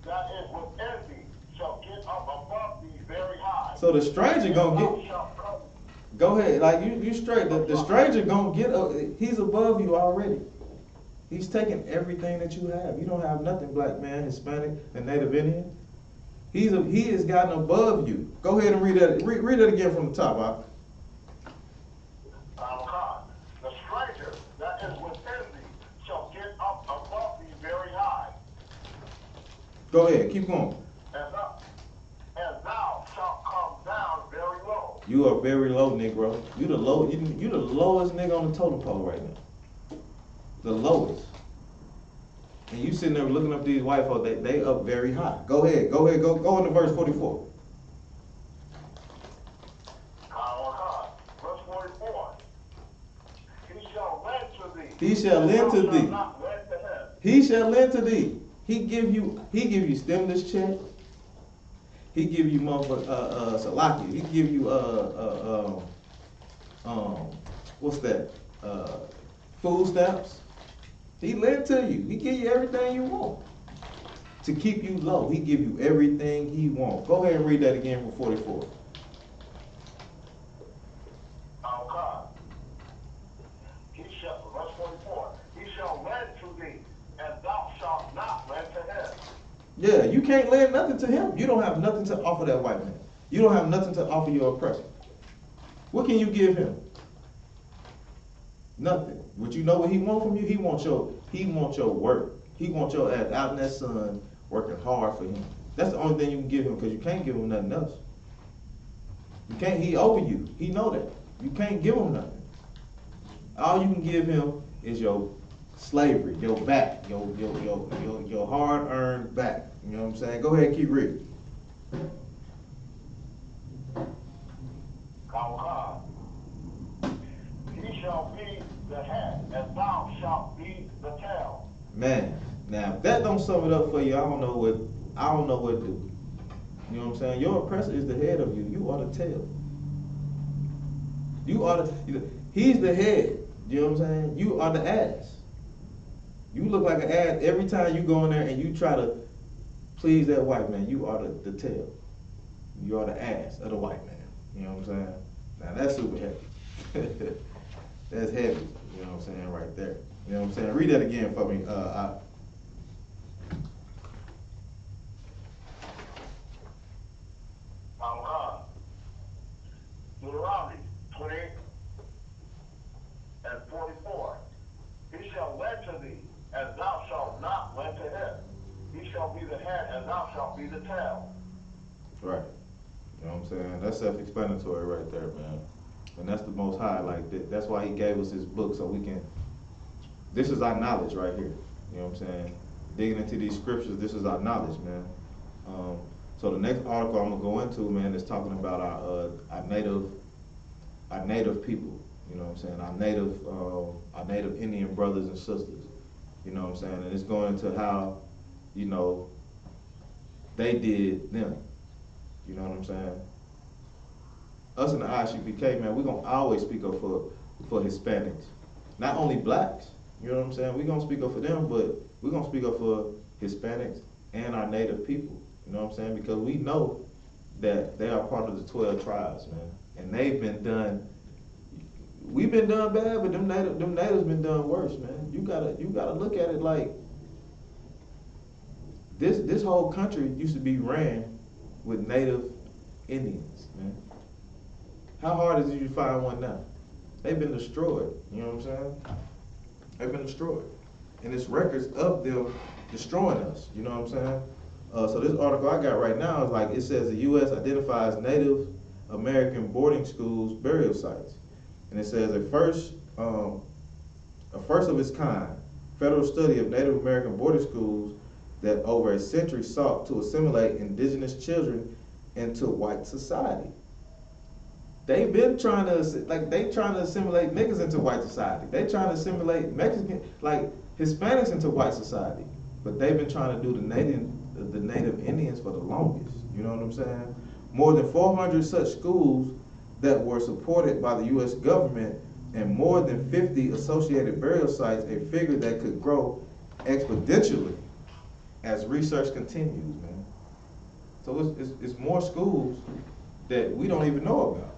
that is within thee shall get up above thee very high. So the stranger gonna get. Go ahead, like you straight. The stranger gonna get up. He's above you already. He's taking everything that you have. You don't have nothing, black man, Hispanic, and Native Indian. He has gotten above you. Go ahead and read that. Read that again from the top, Bob. The stranger that is within thee shall get up above thee very high. Go ahead, keep going. And thou shalt come down very low. You are very low, Negro. You the lowest nigga on the totem pole right now. The lowest. And you sitting there looking up these white folks, they up very high. Go ahead, go into verse 44. Verse 44. He shall lend to thee. He shall lend to thee. Not lend to him. He shall lend to thee. He give you stimulus check. He give you motherfucker salaki. He give you what's that? Food stamps. He lend to you. He give you everything you want. To keep you low, he give you everything he wants. Go ahead and read that again from 44. Verse 44. He shall lend to thee, and thou shalt not lend to him. Yeah, you can't lend nothing to him. You don't have nothing to offer that white man. You don't have nothing to offer your oppressor. What can you give him? Nothing. But you know what he wants from you? He wants your work. He wants your ass out in that sun working hard for him. That's the only thing you can give him, because you can't give him nothing else. You can't. He over you. He know that. You can't give him nothing. All you can give him is your slavery, your back, your hard-earned back. You know what I'm saying? Go ahead and keep reading. He shall be the head, and thou shalt be the tail. Man, now if that don't sum it up for you, I don't know what to do. You know what I'm saying? Your oppressor is the head of you. You are the tail. He's the head. You know what I'm saying? You are the ass. You look like an ass every time you go in there and you try to please that white man. You are the tail. You are the ass of the white man. You know what I'm saying? Now that's super heavy. That's heavy. You know what I'm saying? Right there. You know what I'm saying? Read that again for me. Deuteronomy 28 and 44. He shall lend to thee, and thou shalt not lend to him. He shall be the head, and thou shalt be the tail. Right. You know what I'm saying? That's self-explanatory right there, man. And that's the Most High. Like that's why he gave us his book, so we can. This is our knowledge right here. You know what I'm saying? Digging into these scriptures, this is our knowledge, man. So the next article I'm gonna go into, man, is talking about our native people. You know what I'm saying? Our native Indian brothers and sisters. You know what I'm saying? And it's going into how, you know, they did them. You know what I'm saying? Us in the I.S.U.P.K, man, we're gonna always speak up for Hispanics. Not only blacks, You know what I'm saying? We're gonna speak up for them, but we're gonna speak up for Hispanics and our native people. You know what I'm saying? Because we know that they are part of the 12 tribes, man. And they've been done, we've been done bad, but them natives been done worse, man. You gotta look at it like this whole country used to be ran with native Indians, man. How hard is it to find one now? They've been destroyed, you know what I'm saying? They've been destroyed. And it's records of them destroying us, you know what I'm saying? So this article I got right now is like, it says the U.S. identifies Native American boarding schools burial sites. And it says a first of its kind federal study of Native American boarding schools that over a century sought to assimilate indigenous children into white society. They've been trying to, assimilate niggas into white society. They trying to assimilate Mexican, Hispanics into white society. But they've been trying to do the native Indians for the longest. You know what I'm saying? More than 400 such schools that were supported by the U.S. government and more than 50 associated burial sites, a figure that could grow exponentially as research continues, man. So it's more schools that we don't even know about.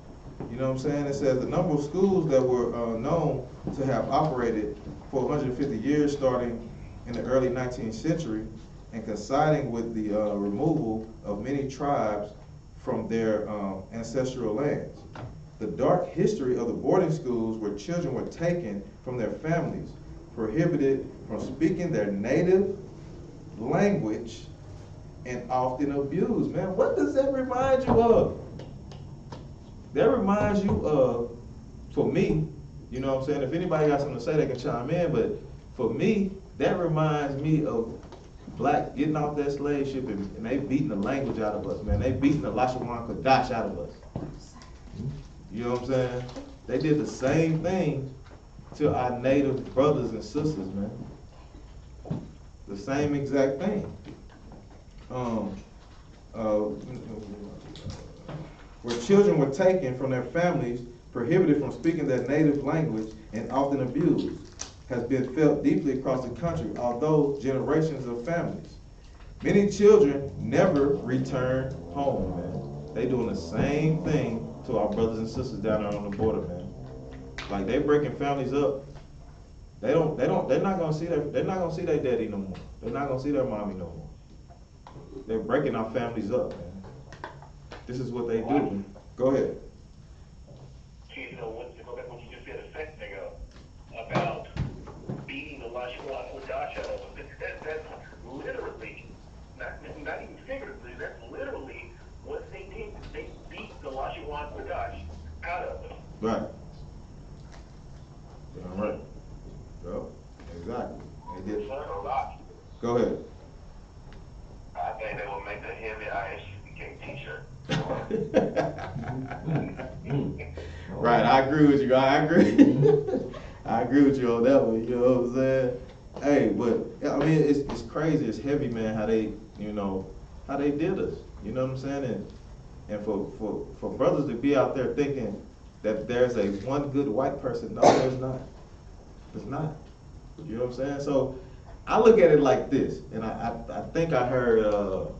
You know what I'm saying? It says the number of schools that were known to have operated for 150 years starting in the early 19th century and coinciding with the removal of many tribes from their ancestral lands. The dark history of the boarding schools where children were taken from their families, prohibited from speaking their native language, and often abused. Man, what does that remind you of? That reminds you of, for me, you know what I'm saying? If anybody got something to say, they can chime in, but for me, that reminds me of blacks getting off that slave ship and they beating the language out of us, man. They beating the I.S.U.P.K out of us. You know what I'm saying? They did the same thing to our native brothers and sisters, man. The same exact thing. Where children were taken from their families, prohibited from speaking their native language, and often abused, has been felt deeply across the country, although generations of families. Many children never return home, man. They doing the same thing to our brothers and sisters down there on the border, man. Like, they breaking families up. They're not gonna see their daddy no more. They're not gonna see their mommy no more. They're breaking our families up, man. This is what they do. Go ahead. You know, to go back to what you just said a second ago about beating the I.S.U.P.K out of them. That's literally, not even figuratively, that's literally what they did. They beat the I.S.U.P.K out of them. Right. Yeah, right. Yep. Exactly. They did. Go ahead. I think they will make a heavy I.S.U.P.K t-shirt. Right, I agree with you. I agree with you on that one. You know what I'm saying? Hey, but I mean, it's crazy. It's heavy, man. How they, how they did us. You know what I'm saying? And for brothers to be out there thinking that there's a one good white person, no, there's not. There's not. You know what I'm saying? So I look at it like this, and I think I heard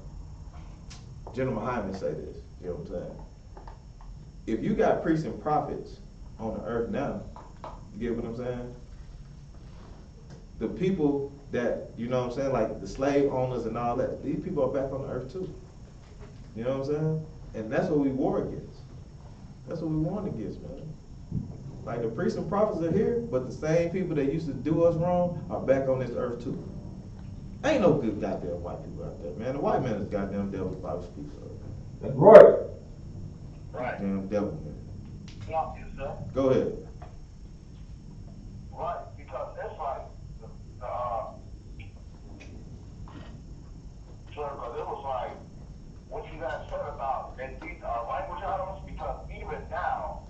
General Hyman say this. You know what I'm saying? If you got priests and prophets on the earth now, you get what I'm saying? The people that, you know what I'm saying, like the slave owners and all that, these people are back on the earth too. You know what I'm saying? And that's what we war against. That's what we warn against, man. Like, the priests and prophets are here, but the same people that used to do us wrong are back on this earth too. Ain't no good goddamn white people out there, man. The white man is goddamn devil, the Bible speaks of. That's right. Right. Damn devil, man. Swamp yourself. Go ahead. Right, because that's like, because it was like, what you guys said about they beat our language out of us, because even now,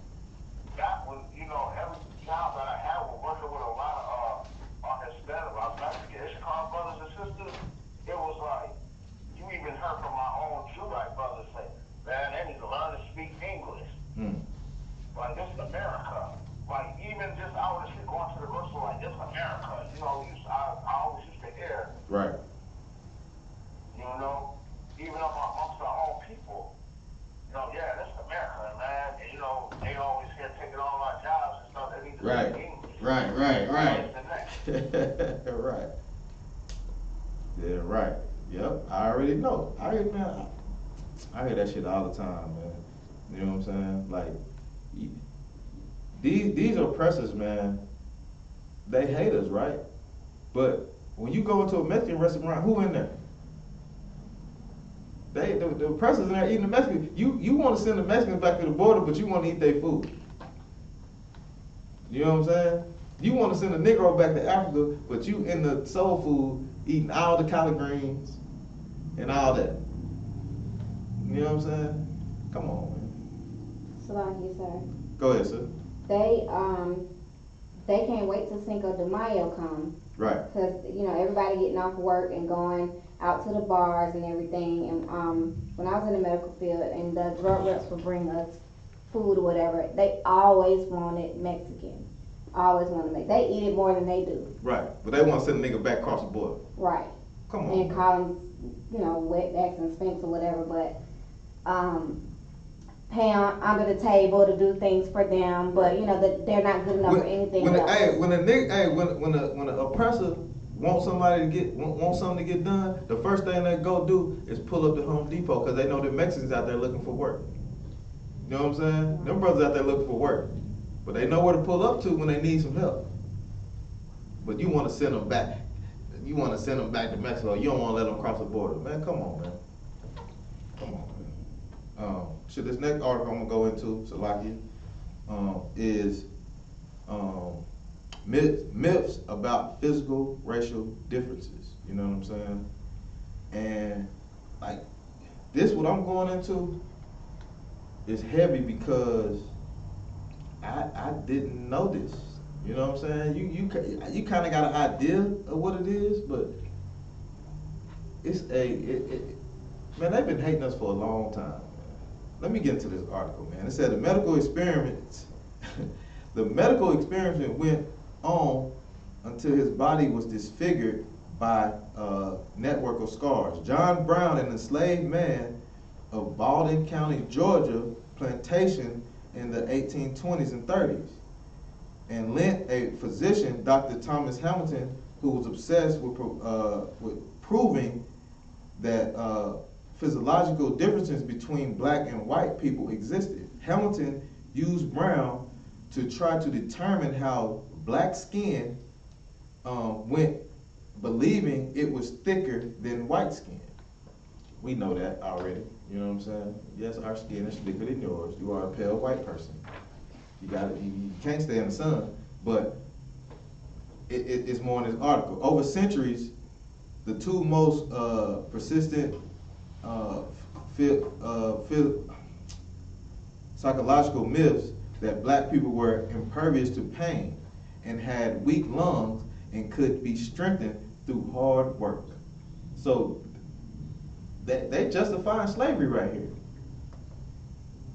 that was, every job that I had was working with a lot of Hispanic, Mexican, Ishikar brothers and sisters. It was like, you even heard from my own Israelite brothers say, man, they need to learn to speak English. Like, this is America. Like, even just out in the street going to the grocery store, like, this is America. Yeah, right. Yep, I already know. I hear that shit all the time, man. You know what I'm saying? Like, these oppressors, man, they hate us, right? But when you go into a Mexican restaurant, who in there? The oppressors in there eating the Mexican. You want to send the Mexicans back to the border, but you want to eat their food. You know what I'm saying? You want to send a Negro back to Africa, but you in the soul food eating all the collard greens and all that. You know what I'm saying? Come on, man. Salaki, sir. Go ahead, sir. They can't wait till Cinco de Mayo come. Right. Because, you know, everybody getting off work and going out to the bars and everything. And when I was in the medical field and the drug reps would bring us food or whatever, they always wanted Mexican. Always wanted Mexican. They eat it more than they do. Right. But they want to send a nigga back across the border. Right. Come on. And call them, you know, wetbacks and spanks or whatever, but pay under the table to do things for them, but you know that they're not good enough for anything else. When an oppressor wants something to get done, the first thing they go do is pull up to Home Depot because they know the Mexicans out there looking for work. You know what I'm saying? Them brothers out there looking for work, but they know where to pull up to when they need some help. But you want to send them back. You want to send them back to Mexico. You don't want to let them cross the border, man. Come on, man. Come on, man. This next article I'm gonna go into, Salaki, is myths about physical racial differences. You know what I'm saying? And like this, what I'm going into is heavy because I didn't know this. You know what I'm saying? You kind of got an idea of what it is, but it's man, they've been hating us for a long time. Let me get into this article, man. It said the medical experiment went on until his body was disfigured by a network of scars. John Brown, an enslaved man of Baldwin County, Georgia, plantation in the 1820s and 30s, and lent a physician, Dr. Thomas Hamilton, who was obsessed with proving that physiological differences between black and white people existed. Hamilton used Brown to try to determine how black skin went, believing it was thicker than white skin. We know that already. You know what I'm saying? Yes, our skin is thicker than yours. You are a pale white person. You can't stay in the sun, but it's more in this article. Over centuries, the two most persistent psychological myths that black people were impervious to pain and had weak lungs and could be strengthened through hard work. So they justifying slavery right here.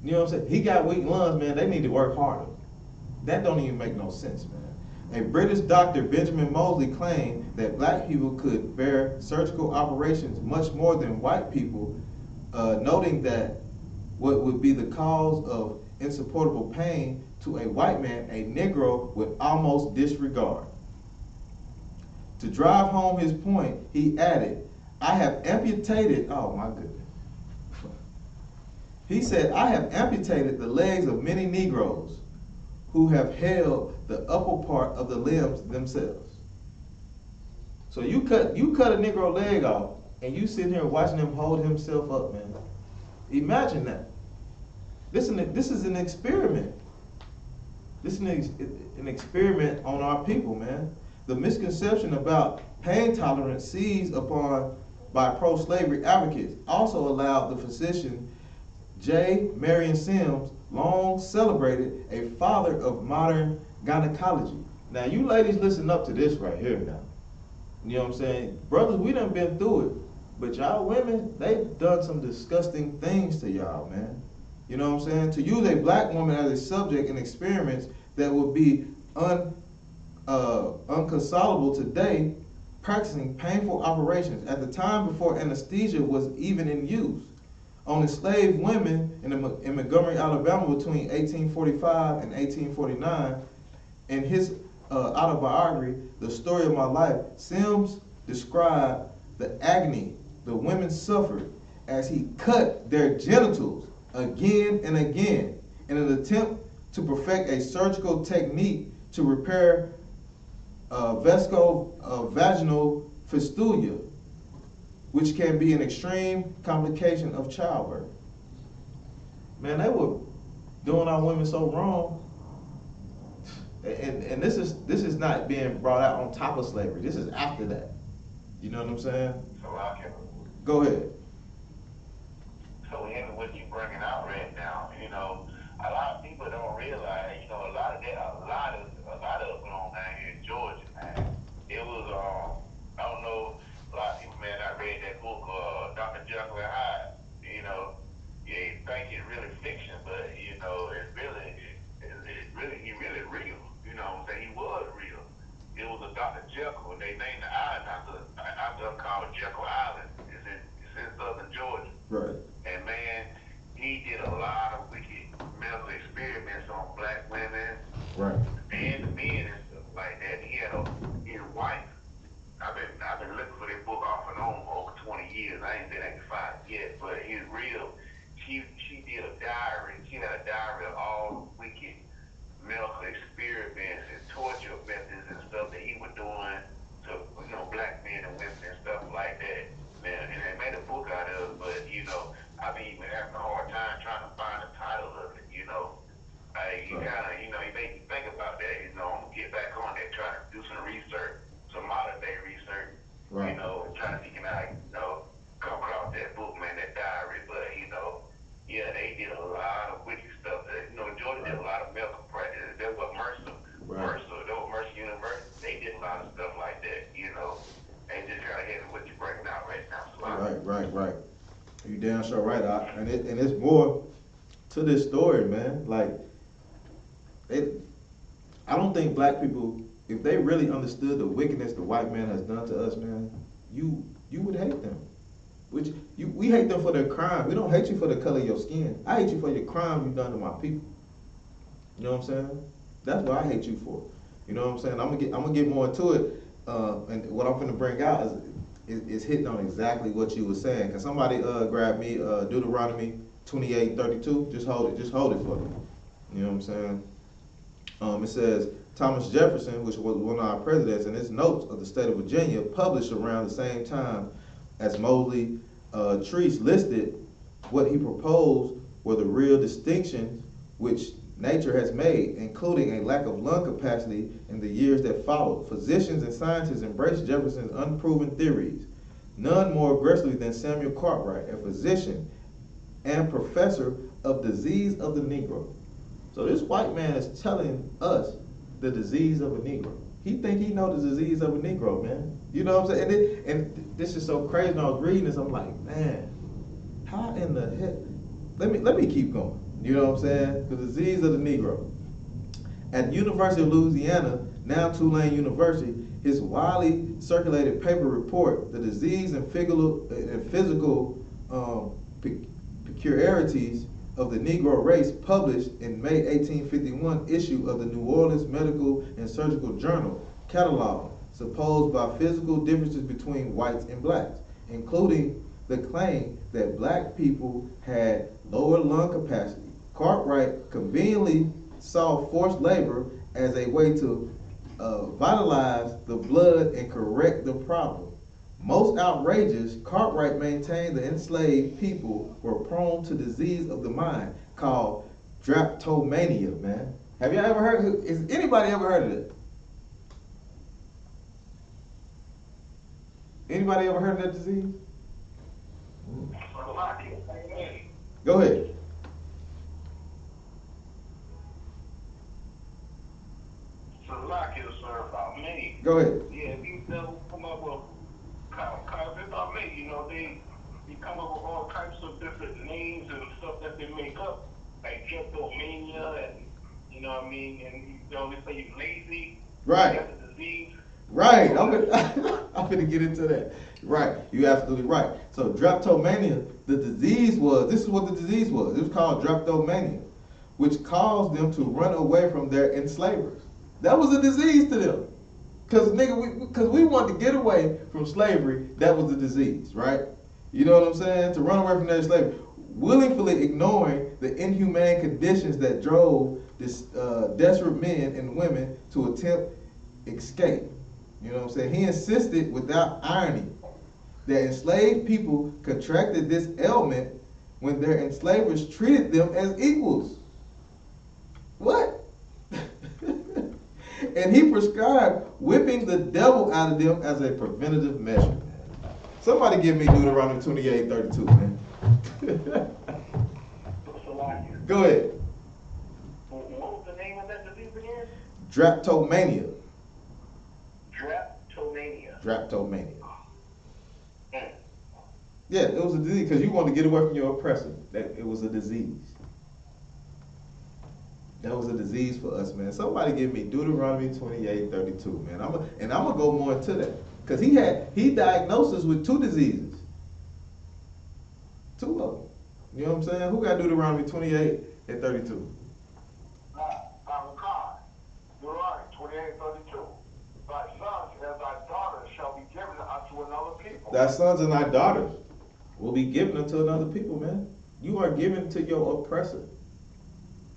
You know what I'm saying? He got weak lungs, man. They need to work harder. That don't even make no sense, man. A British doctor, Benjamin Moseley, claimed that black people could bear surgical operations much more than white people, noting that what would be the cause of insupportable pain to a white man, a Negro would almost disregard. To drive home his point, he added, I have amputated, oh my goodness. He said, I have amputated the legs of many Negroes who have held the upper part of the limbs themselves. So you cut a Negro leg off and you sitting here watching him hold himself up, man. Imagine that. This is an experiment. This is an experiment on our people, man. The misconception about pain tolerance seized upon by pro-slavery advocates also allowed the physician J. Marion Sims, long celebrated a father of modern gynecology. Now you ladies listen up to this right here now. You know what I'm saying? Brothers, we done been through it. But y'all women, they've done some disgusting things to y'all, man. You know what I'm saying? To use a black woman as a subject in experiments that would be unconsolable today, practicing painful operations at the time before anesthesia was even in use on enslaved women in Montgomery, Alabama between 1845 and 1849. In his autobiography, The Story of My Life, Sims described the agony the women suffered as he cut their genitals again and again in an attempt to perfect a surgical technique to repair vaginal fistula, which can be an extreme complication of childbirth. Man, they were doing our women so wrong. And this is not being brought out on top of slavery. This is after that. You know what I'm saying? So I can. Go ahead. So in what you bringing out right now, you know, a lot of people don't realize, you know, a lot of it went on down here in Georgia, man. It was I don't know, a lot of people may not read that book, Dr. Jekyll and Hyde. You know, you think it's really fiction, but you know, he really real. You know what I'm saying? He was real. It was a Dr. Jekyll, and they named the island after him, called Jekyll Island. It's in southern Georgia. Right. And man, he did a lot of wicked medical experiments on black women, Right. and the men and stuff like that. He had his wife. I've been looking for that book off and on for over 20 years. I ain't been able to find it yet, but he's real. She did a diary. She had a diary of all wicked medical experiments and torture methods and stuff that he was doing to, you know, black men and women and stuff like that. Man, and they made a book out of it, but you know, I've been even having a hard time trying to find the title of it. You know, you kind of, you know, you make me think about that. You know, I'm gonna get back on that, try to do some research, some modern day research. Right. You know, trying to see can I, you know, come across that book, man, that diary. But you know, yeah, they did a lot of wicked stuff. You know, Georgia did a lot of medical practice. There was Mercer, there was Mercer University. They did a lot of stuff like that. You know, they just kind of heavy what you're bringing out right now. So Right. You damn sure right, and it's more to this story, man. Like, I don't think black people, if they really understood the wickedness the white man has done to us, man, you would hate them. We hate them for their crime. We don't hate you for the color of your skin. I hate you for your crime you've done to my people. You know what I'm saying? That's what I hate you for. You know what I'm saying? I'm gonna get more into it, and what I'm gonna bring out is hitting on exactly what you were saying. Can somebody grab me Deuteronomy 28:32? Just hold it for me. You know what I'm saying? It says, Thomas Jefferson, which was one of our presidents, in his notes of the state of Virginia, published around the same time as Mosley Treese, listed what he proposed were the real distinctions which nature has made, including a lack of lung capacity in the years that followed. Physicians and scientists embraced Jefferson's unproven theories, none more aggressively than Samuel Cartwright, a physician and professor of disease of the Negro. So this white man is telling us the disease of a Negro. He think he know the disease of a Negro, man. You know what I'm saying? And this is so crazy. When I was reading this, I'm like, man, how in the heck? Let me keep going. You know what I'm saying? The disease of the Negro. At the University of Louisiana, now Tulane University, his widely circulated paper report, The Disease and Physical Peculiarities of the Negro Race, published in May 1851 issue of the New Orleans Medical and Surgical Journal, catalog supposed by physical differences between whites and blacks, including the claim that black people had lower lung capacity. Cartwright conveniently saw forced labor as a way to vitalize the blood and correct the problem. Most outrageous, Cartwright maintained the enslaved people were prone to disease of the mind called drapetomania, man. Have you ever heard, has anybody ever heard of it? Anybody ever heard of that disease? Go ahead. Go ahead. Yeah, these devils come up with, it's about me, you know, they come up with all types of different names and stuff that they make up, like kleptomania and, you know what I mean, and, you know, they say you're lazy. Right. That's a disease. Right, I'm gonna get into that. Right, you're absolutely right. So drapetomania, the disease was, this is what the disease was. It was called drapetomania, which caused them to run away from their enslavers. That was a disease to them. Cause nigga, cause we want to get away from slavery. That was the disease, right? You know what I'm saying? To run away from that slavery, willingly ignoring the inhumane conditions that drove this desperate men and women to attempt escape. You know what I'm saying? He insisted without irony that enslaved people contracted this ailment when their enslavers treated them as equals. What? And he prescribed whipping the devil out of them as a preventative measure. Somebody give me Deuteronomy 28:32, man. Go ahead. What was the name of that disease again? Drapetomania. Drapetomania. Drapetomania. Yeah, it was a disease because you wanted to get away from your oppressor. That it was a disease. That was a disease for us, man. Somebody give me Deuteronomy 28:32, man. I'm gonna go more into that because he diagnosed us with two diseases, two of them. You know what I'm saying? Who got Deuteronomy 28:32? Deuteronomy 28:32. Thy sons and thy daughters shall be given unto another people. Thy sons and thy daughters will be given unto another people, man. You are given to your oppressor.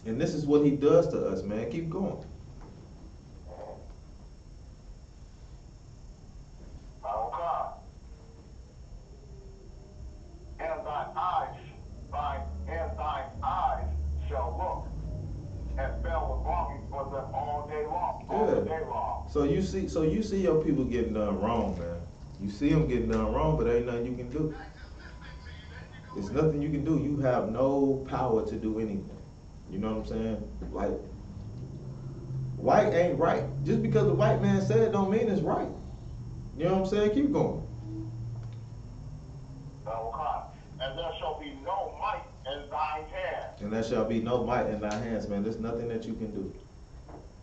And this is what he does to us, man. Keep going. And thine eyes shall look and fell with longing for them all day long. All the day long. So you see your people getting done wrong, man. You see them getting done wrong, but there ain't nothing you can do. There's nothing you can do. You have no power to do anything. You know what I'm saying? Like, white ain't right. Just because the white man said it don't mean it's right. You know what I'm saying? Keep going. And there shall be no might in thine hands. And there shall be no might in thy hands, man. There's nothing that you can do.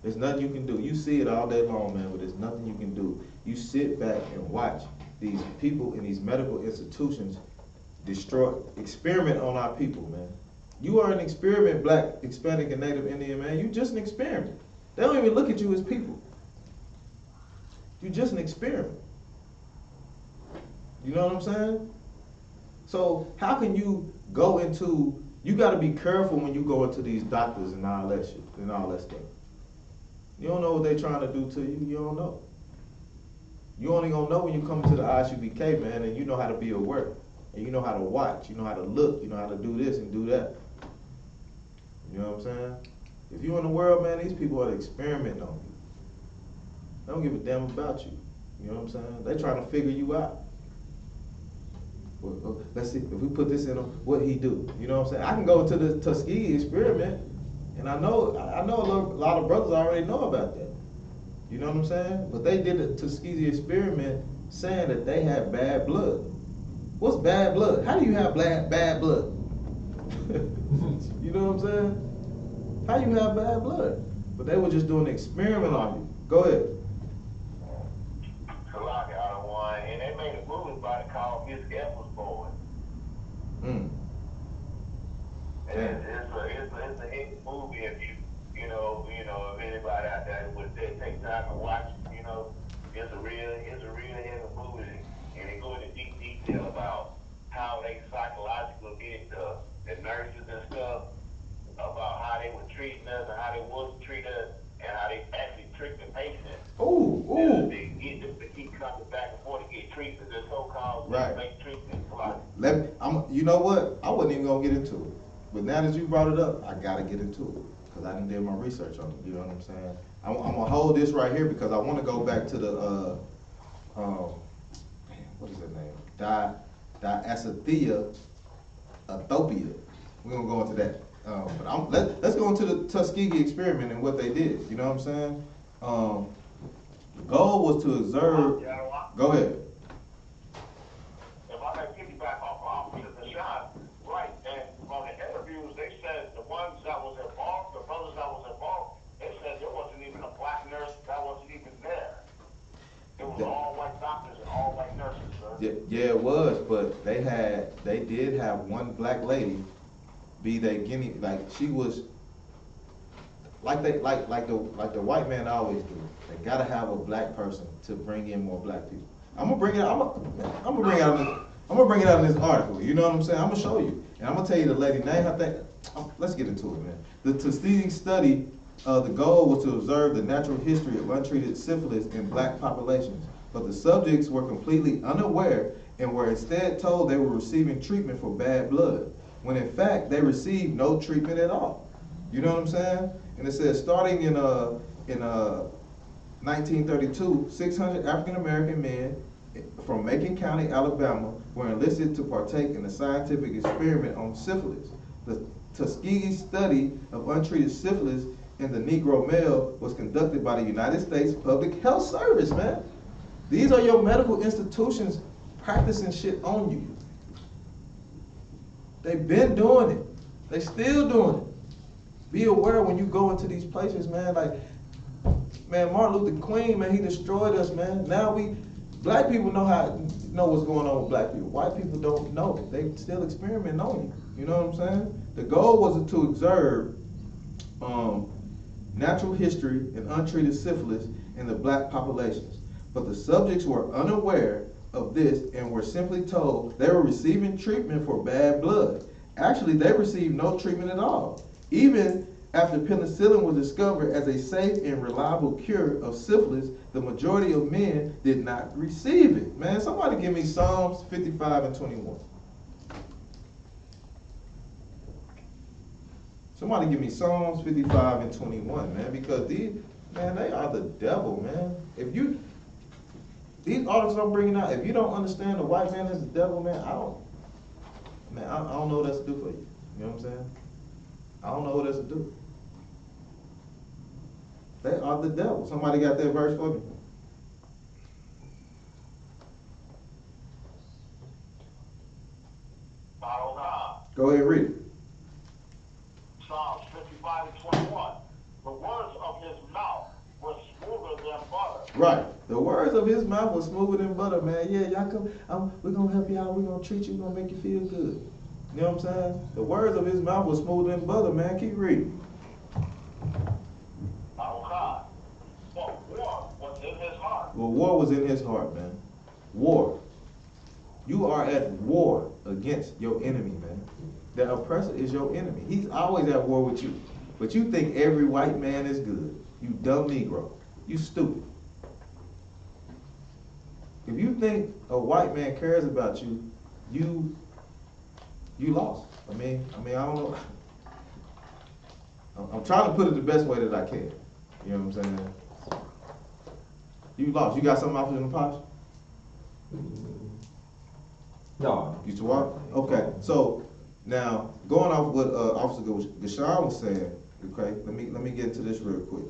There's nothing you can do. You see it all day long, man, but there's nothing you can do. You sit back and watch these people in these medical institutions experiment on our people, man. You are an experiment, black, Hispanic, and Native Indian, man. You just an experiment. They don't even look at you as people. You just an experiment. You know what I'm saying? So how can you go into, you got to be careful when you go into these doctors and all that shit and all that stuff. You don't know what they're trying to do to you. You don't know. You only gonna know when you come to the I.S.U.P.K, man, and you know how to be aware. And you know how to watch. You know how to look. You know how to do this and do that. You know what I'm saying? If you in the world, man, these people are experimenting on you. They don't give a damn about you. You know what I'm saying? They trying to figure you out. Well, let's see, if we put this in him, what he do? You know what I'm saying? I can go to the Tuskegee experiment, and I know a lot of brothers already know about that. You know what I'm saying? But they did the Tuskegee experiment saying that they had bad blood. What's bad blood? How do you have bad blood? You know what I'm saying? How you have bad blood? But they were just doing an experiment on you. Go ahead. And they made a movie about it called Miss Geffler's Boy. And it's a hit movie if you know, if anybody out there would take time to watch it, you know, it's a real heavy movie, and they go into deep detail about how they psychologically did the nurses and stuff, about how they were treating us and how they wasn't treating us, and how they actually tricked the patient. They keep coming back and forth to get treatment. The so-called fake treatment. You know what? I wasn't even gonna get into it, but now that you brought it up, I gotta get into it because I didn't do my research on it. You know what I'm saying? I'm gonna hold this right here because I want to go back to the what is that name? Diacetylia Ethiopia. We're gonna go into that. But let's go into the Tuskegee experiment and what they did. You know what I'm saying? The goal was to observe. Go ahead. If I may piggyback off the shot, right? And on the interviews, they said the ones that was involved, the brothers that was involved, they said there wasn't even a black nurse that wasn't even there. It was all white doctors and all white nurses, sir. Yeah, it was, but they did have one black lady be their guinea, like she was like the white man always do. They gotta have a black person to bring in more black people. I'm gonna bring it out in this article. You know what I'm saying? I'm gonna show you, and I'm gonna tell you the lady name. Let's get into it, man. The Tuskegee study. The goal was to observe the natural history of untreated syphilis in black populations, but the subjects were completely unaware and were instead told they were receiving treatment for bad blood, when in fact they received no treatment at all. You know what I'm saying? And it says starting in 1932, 600 African American men from Macon County, Alabama, were enlisted to partake in a scientific experiment on syphilis. The Tuskegee study of untreated syphilis in the Negro male was conducted by the United States Public Health Service, man. These are your medical institutions practicing shit on you. They've been doing it. They still doing it. Be aware when you go into these places, man. Like, man, Martin Luther King, man, he destroyed us, man. Now black people know what's going on with black people. White people don't know. They still experimenting on you. You know what I'm saying? The goal was to observe natural history and untreated syphilis in the black populations. But the subjects were unaware of this and were simply told they were receiving treatment for bad blood. Actually, they received no treatment at all. Even after penicillin was discovered as a safe and reliable cure of syphilis, the majority of men did not receive it. Man, somebody give me Psalms 55 and 21. Somebody give me Psalms 55 and 21, man, because they are the devil, man. These articles I'm bringing out, if you don't understand the white man is the devil, man, I don't know what else to do for you. You know what I'm saying? I don't know what else to do. They are the devil. Somebody got that verse for me? Go ahead and read it. Psalms 55 and 21. The words of his mouth were smoother than butter. Right. The words of his mouth were smoother than butter, man. Yeah, y'all come. We're going to help you out. We're going to treat you. We're going to make you feel good. You know what I'm saying? The words of his mouth were smoother than butter, man. Keep reading. But war was in his heart. Well, war was in his heart, man. War. You are at war against your enemy, man. The oppressor is your enemy. He's always at war with you. But you think every white man is good. You dumb Negro. You stupid. If you think a white man cares about you, you lost. I mean, I don't know. I'm trying to put it the best way that I can. You know what I'm saying? You lost. You got something off in the posh? No. You to walk? Okay. So now going off what Officer Gashawn was saying. Okay. Let me get into this real quick.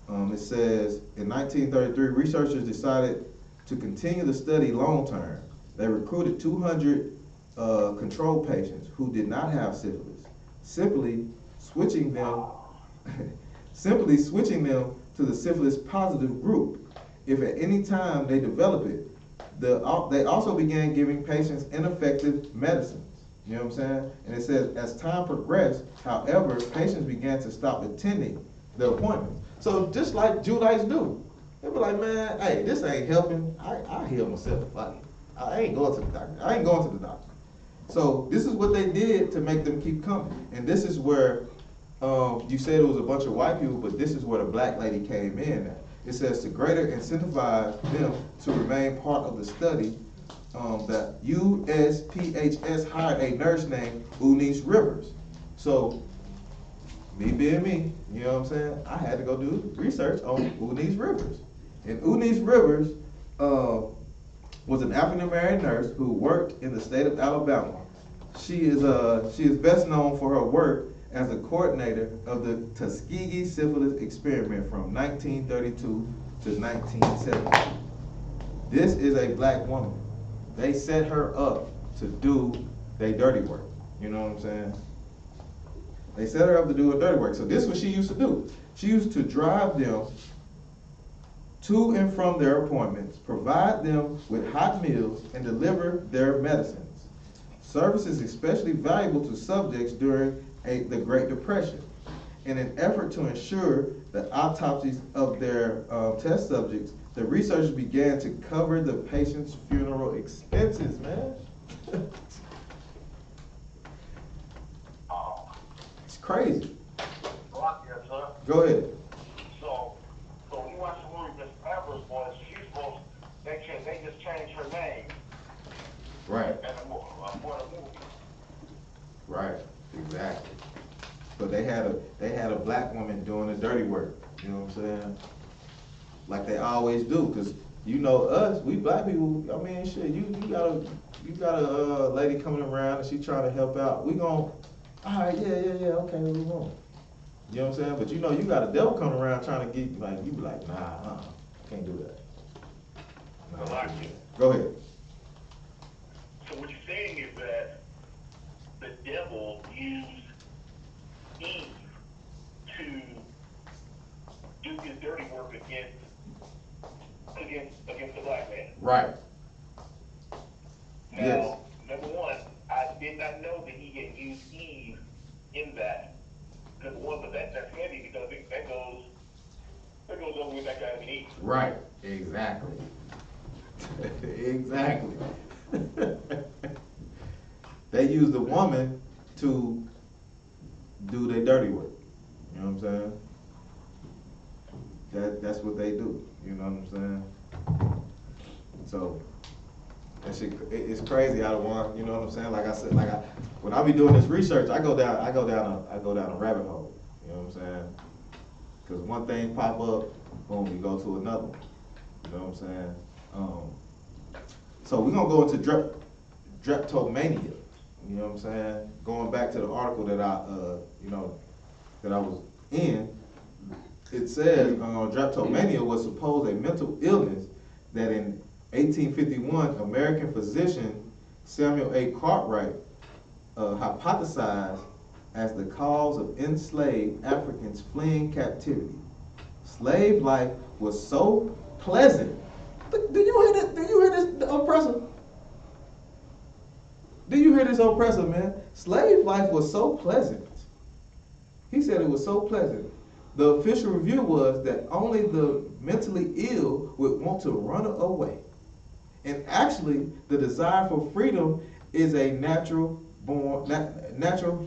It says in 1933, researchers decided to continue the study long term. They recruited 200 control patients who did not have syphilis, simply switching them to the syphilis positive group. If at any time they develop it, they also began giving patients ineffective medicines. You know what I'm saying? And it says as time progressed, however, patients began to stop attending the appointments. So just like Judites do, they be like, man, hey, this ain't helping. I heal myself. Like, I ain't going to the doctor. So this is what they did to make them keep coming. And this is where you said it was a bunch of white people, but this is where the black lady came in at. It says to greater incentivize them to remain part of the study, that USPHS hired a nurse named Eunice Rivers. So me being me, you know what I'm saying, I had to go do research on Eunice Rivers. And Eunice Rivers was an African American nurse who worked in the state of Alabama. She is best known for her work as a coordinator of the Tuskegee syphilis experiment from 1932 to 1970. This is a black woman. They set her up to do their dirty work. You know what I'm saying? They set her up to do her dirty work. So this is what she used to do. She used to drive them to and from their appointments, provide them with hot meals, and deliver their medicines. Service is especially valuable to subjects during the Great Depression. In an effort to ensure the autopsies of their test subjects, the researchers began to cover the patient's funeral expenses, man. It's crazy. Yes, sir. Go ahead. So when you watch the movie Miss Evers, boys, she's supposed, they just changed her name. Right. And for the movie. Right. Exactly. But they had a black woman doing the dirty work. You know what I'm saying? Like they always do, cause you know us, we black people. I mean, shit, you got a lady coming around and she trying to help out. We gon', all right, yeah, okay, we won't. You know what I'm saying? But you know, you got a devil coming around trying to get you be like, nah, can't do that. Nah, go ahead. So what you're saying is that the devil used Eve to do his dirty work against the black man. Right. Now, Yes. number one, I did not know that he had used Eve in that. Number one, but that's heavy because that goes over with that guy and Eve. Right. Exactly. Exactly. They use the woman to do their dirty work. You know what I'm saying? That's what they do. You know what I'm saying? So that shit, it's crazy out of one. You know what I'm saying? Like I said, when I be doing this research, I go down a rabbit hole. You know what I'm saying? Because one thing pop up, boom, we go to another one. You know what I'm saying? So we're gonna go into drapetomania. You know what I'm saying? Going back to the article that I was in, it says drapetomania was supposed a mental illness that in 1851 American physician Samuel A. Cartwright hypothesized as the cause of enslaved Africans fleeing captivity. Slave life was so pleasant. Do you hear this? Do you hear this, oppressor? Do you hear this, oppressor, man? Slave life was so pleasant. He said it was so pleasant. The official review was that only the mentally ill would want to run away. And actually, the desire for freedom is a natural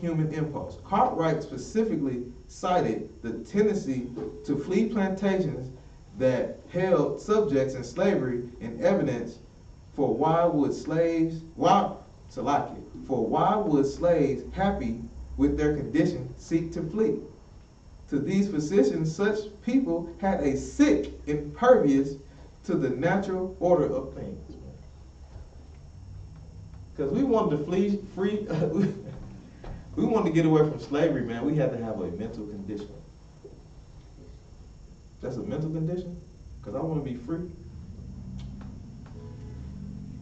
human impulse. Cartwright specifically cited the tendency to flee plantations that held subjects in slavery in evidence for why would slaves happy with their condition seek to flee? To these physicians, such people had a sick impervious to the natural order of things. Because we wanted to free, we wanted to get away from slavery, man. We had to have a mental condition. That's a mental condition? Because I want to be free.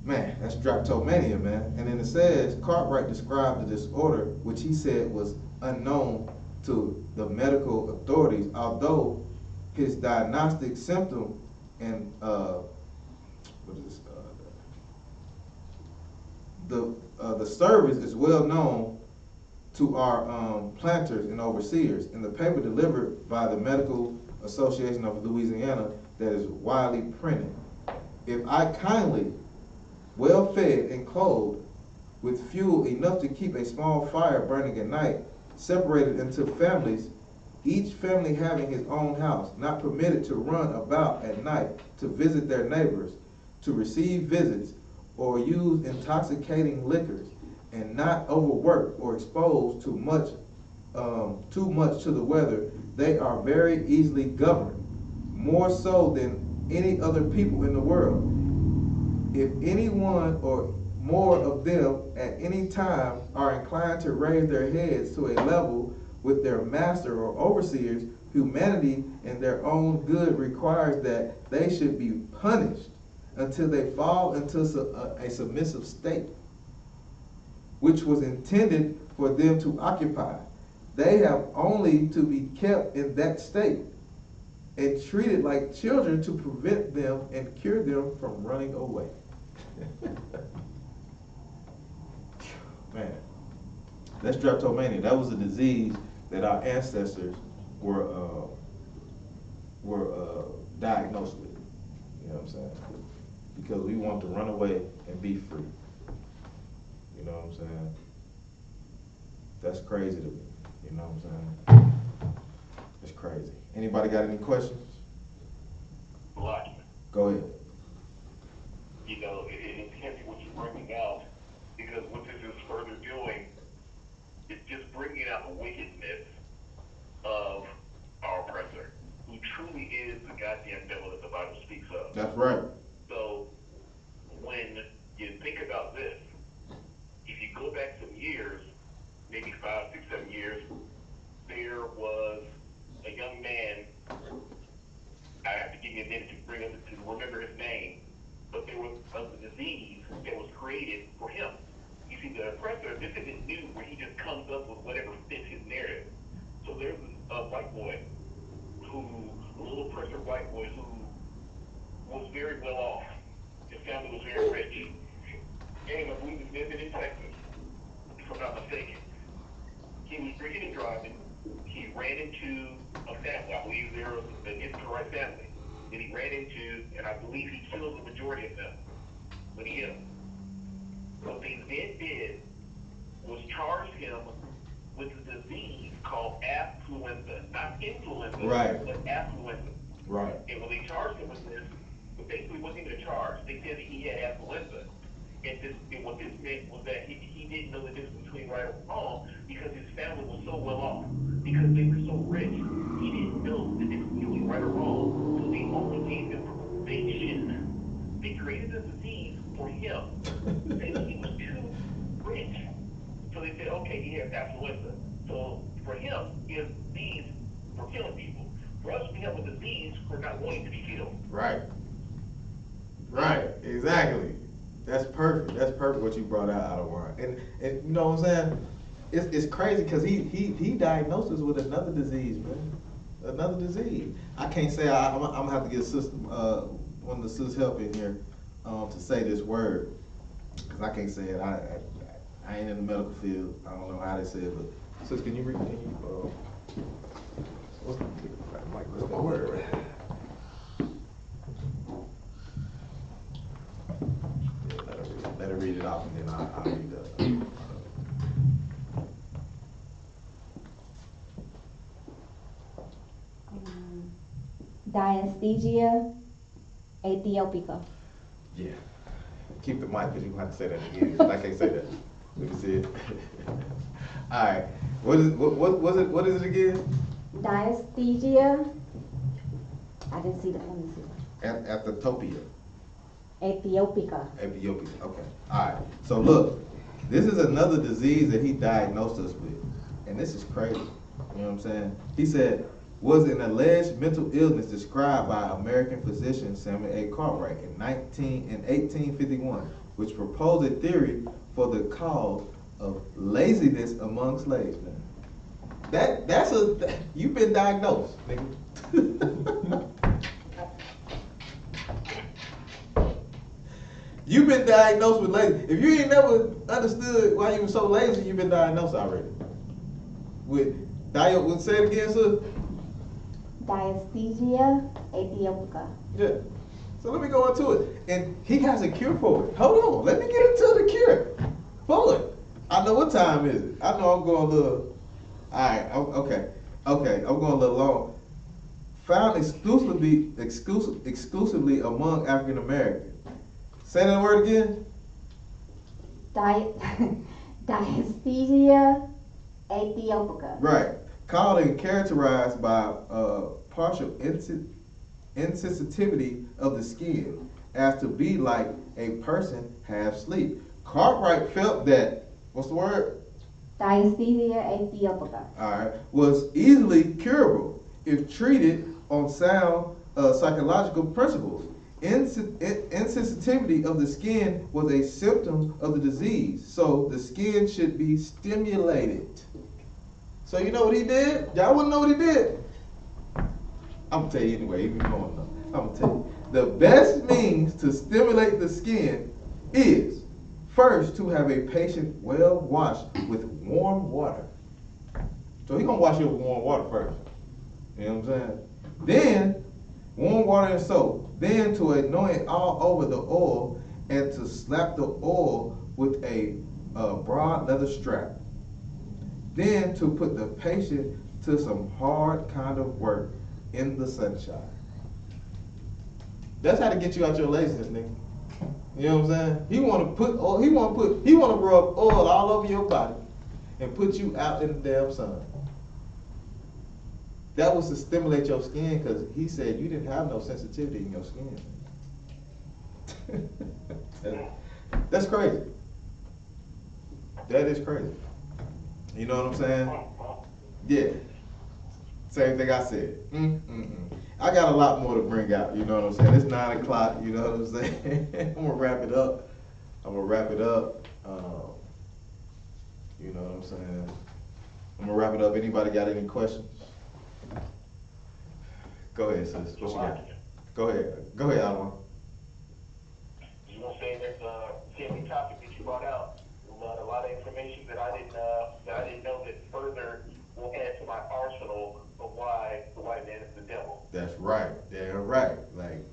Man, that's drapetomania, man. And then it says, Cartwright described the disorder, which he said was unknown to the medical authorities, although his diagnostic symptom and the service is well known to our planters and overseers. In the paper delivered by the Medical Association of Louisiana that is widely printed, if I kindly, well fed and clothed, with fuel enough to keep a small fire burning at night, separated into families, each family having his own house, not permitted to run about at night to visit their neighbors, to receive visits, or use intoxicating liquors, and not overworked or exposed too much to the weather, they are very easily governed, more so than any other people in the world. If anyone or more of them at any time are inclined to raise their heads to a level with their master or overseers, humanity and their own good requires that they should be punished until they fall into a submissive state, which was intended for them to occupy. They have only to be kept in that state and treated like children to prevent them and cure them from running away. Man, that's drapetomania. That was a disease that our ancestors were diagnosed with. You know what I'm saying? Because we want to run away and be free. You know what I'm saying? That's crazy to me. You know what I'm saying? It's crazy. Anybody got any questions? Blackman. Go ahead. You know, it's heavy what you're bringing out, because what this is further doing is just bringing out the wickedness of our oppressor, who truly is the goddamn devil that the Bible speaks of. That's right. So, when you think about this, if you go back some years, maybe 5, 6, 7 years, there was a young man, I have to give you a minute to remember his name, but there was a disease that was created for him. You see, the oppressor, this isn't new, where he just comes up with whatever fits his narrative. So there's a white boy a little oppressor white boy who was very well off. His family was very rich. And I believe he lived in Texas, if I'm not mistaken. He was drinking and driving. He ran into a family. I believe they were an Israelite family that he ran into, and I believe he killed the majority of them when he hit them. What they then did was charge him with a disease called affluenza, not influenza, Right. but affluenza. Right. And when they charged him with this, it basically wasn't even a charge. They said that he had affluenza. And what this meant was that he didn't know the difference between right and wrong, because his family was so well off, because they were so rich. He didn't know the difference between right or wrong, so they only gave him probation. They created a disease for him. They said he was too rich. So they said, okay, he has affluenza. So for him, he has disease for killing people. For us, we have a disease for not wanting to be killed. Right. Right. Exactly. That's perfect. That's perfect what you brought out of wine. And you know what I'm saying? It's crazy because he diagnosed us with another disease, man. Another disease. I can't say I'm gonna have to get a sister, one of the sisters help in here to say this word, because I can't say it. I ain't in the medical field. I don't know how they say it, but sis, can you read? What's that word? Let her read it off, and then I'll read the. Diaesthesia Ethiopica. Yeah. Keep the mic, because you're going to have to say that again. I can't say that. Let me see it. All right. What is it again? Diaesthesia. I didn't see that. Let me see. Ethiopia. Ethiopica. Ethiopia. Okay. All right. So look, this is another disease that he diagnosed us with, and this is crazy. You know what I'm saying? He said was an alleged mental illness described by American physician Samuel A. Cartwright in 1851, which proposed a theory for the cause of laziness among slaves. Man, you've been diagnosed, nigga. You've been diagnosed with lazy. If you ain't never understood why you were so lazy, you've been diagnosed already. Say it again, sir. Diaesthesia Ethiopica. Yeah. So let me go into it. And he has a cure for it. Hold on. Let me get into the cure for it. I know what time is it. I know I'm going a little. All right. Okay. I'm going a little long. Found exclusively among African Americans. Say that word again. Diaesthesia Ethiopica. Right. Called and characterized by partial insensitivity of the skin, as to be like a person half asleep. Cartwright felt that, what's the word? Diaesthesia Ethiopica. Alright, was easily curable if treated on sound psychological principles. Insensitivity of the skin was a symptom of the disease, so the skin should be stimulated. So you know what he did? Y'all wanna know what he did? I'm gonna tell you anyway, even if you don't know. I'm gonna tell you. The best means to stimulate the skin is first to have a patient well washed with warm water. So he gonna wash you with warm water first. You know what I'm saying? Then, warm water and soap. Then to anoint all over the oil and to slap the oil with a broad leather strap. Then to put the patient to some hard kind of work in the sunshine. That's how to get you out your laziness, nigga. You know what I'm saying? He wanna rub oil all over your body and put you out in the damn sun. That was to stimulate your skin, because he said you didn't have no sensitivity in your skin. That's crazy. That is crazy. You know what I'm saying? Yeah. Same thing I said. I got a lot more to bring out, you know what I'm saying? It's 9 o'clock, you know what I'm saying? I'm gonna wrap it up. You know what I'm saying? I'm gonna wrap it up. Anybody got any questions? Go ahead, sis. What you got? Go ahead, Alma. You want to say there's a heavy topic that you brought out. A lot of information that I didn't know that further will add to my arsenal of why the white man is the devil. That's right. Damn right. Like,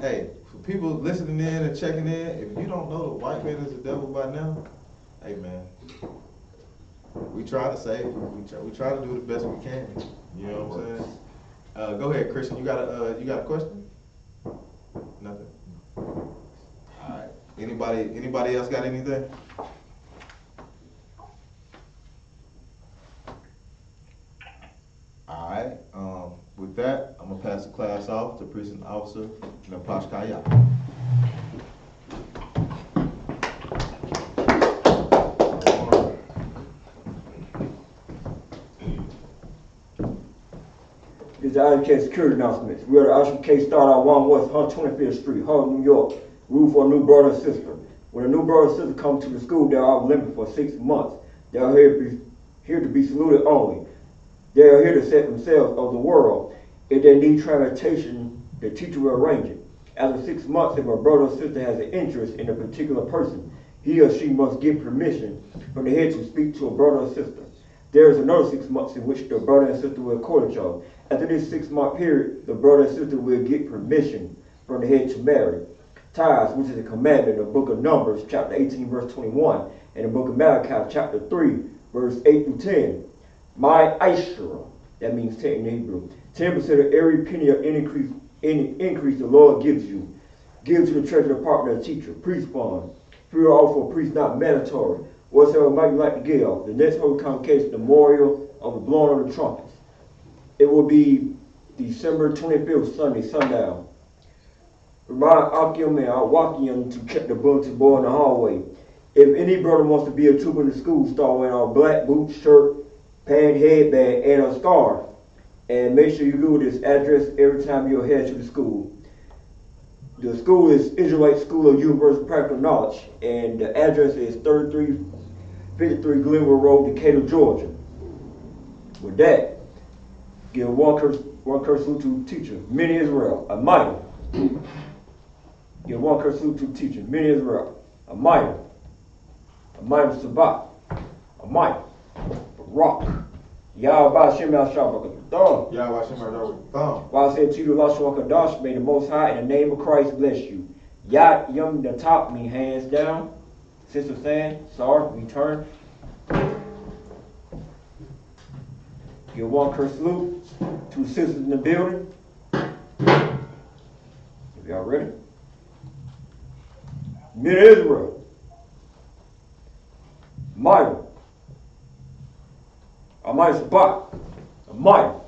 hey, for people listening in and checking in, if you don't know the white man is the devil by now, hey man, we try to save you. We try to do the best we can. You know what I'm saying? Go ahead, Christian. You got a question? Nothing. All right. Anybody else got anything? All right. With that, I'm gonna pass the class off to Precinct Officer Napashkaya. These are I.S.U.P.K security announcements. We are the I.S.U.P.K start out 1 West 125th Street, Harlem, New York. Rule for a new brother and sister. When a new brother and sister come to the school, they are off limit for 6 months. They are here to be saluted only. They are here to set themselves of the world. If they need transportation, the teacher will arrange it. After 6 months, if a brother or sister has an interest in a particular person, he or she must give permission from the head to speak to a brother or sister. There is another 6 months in which the brother and sister will court each other. After this 6 month period, the brother and sister will get permission from the head to marry. Tithes, which is a commandment in the book of Numbers, chapter 18, verse 21, and the book of Malachi, chapter 3, verse 8 through 10. My Ishra, that means 10 in Hebrew. 10% of every penny of any increase the Lord gives you. Give to the treasury department of teacher, priest fund. Free or offer for priest not mandatory. Whatsoever might you like to give. The next holy convocation, the memorial of the blowing of the trumpets. It will be December 25th, Sunday, sundown. Remind Akim and Awakian to check the bulletin board in the hallway. If any brother wants to be a trooper in the school, start wearing a black boots, shirt, pant, headband, and a scarf. And make sure you Google this address every time you head to the school. The school is Israelite School of Universal Practical Knowledge, and the address is 3353 Glenville Road, Decatur, Georgia. With that, give one curse salute to teacher, Mini Israel, a mighty. Give one curse salute to teacher, Mini Israel, a mighty Sabbat, a mighty rock. Yahweh Shem Yahshua Thumb. Yahweh Shem Yahshua Thumb. While I said to you, Lashua Kadash, may the Most High, in the name of Christ, bless you. Yat Yum the top, me hands down. Sister saying, sorry, return. Give one curse salute to sisters in the building. If y'all ready. Men of Israel. Mighty. Almighty Sabbat. Almighty.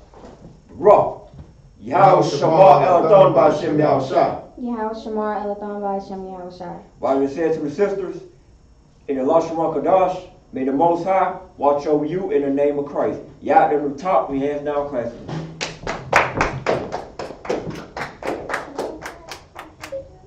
Rock. Yahweh Shamar Elathon by Shem Yahushua. Yahweh Shamar Elathon by Shem Yahushua. While you said to the sisters, in the Lashon Kadash, may the Most High watch over you in the name of Christ. Yah in the top, we hands down classes.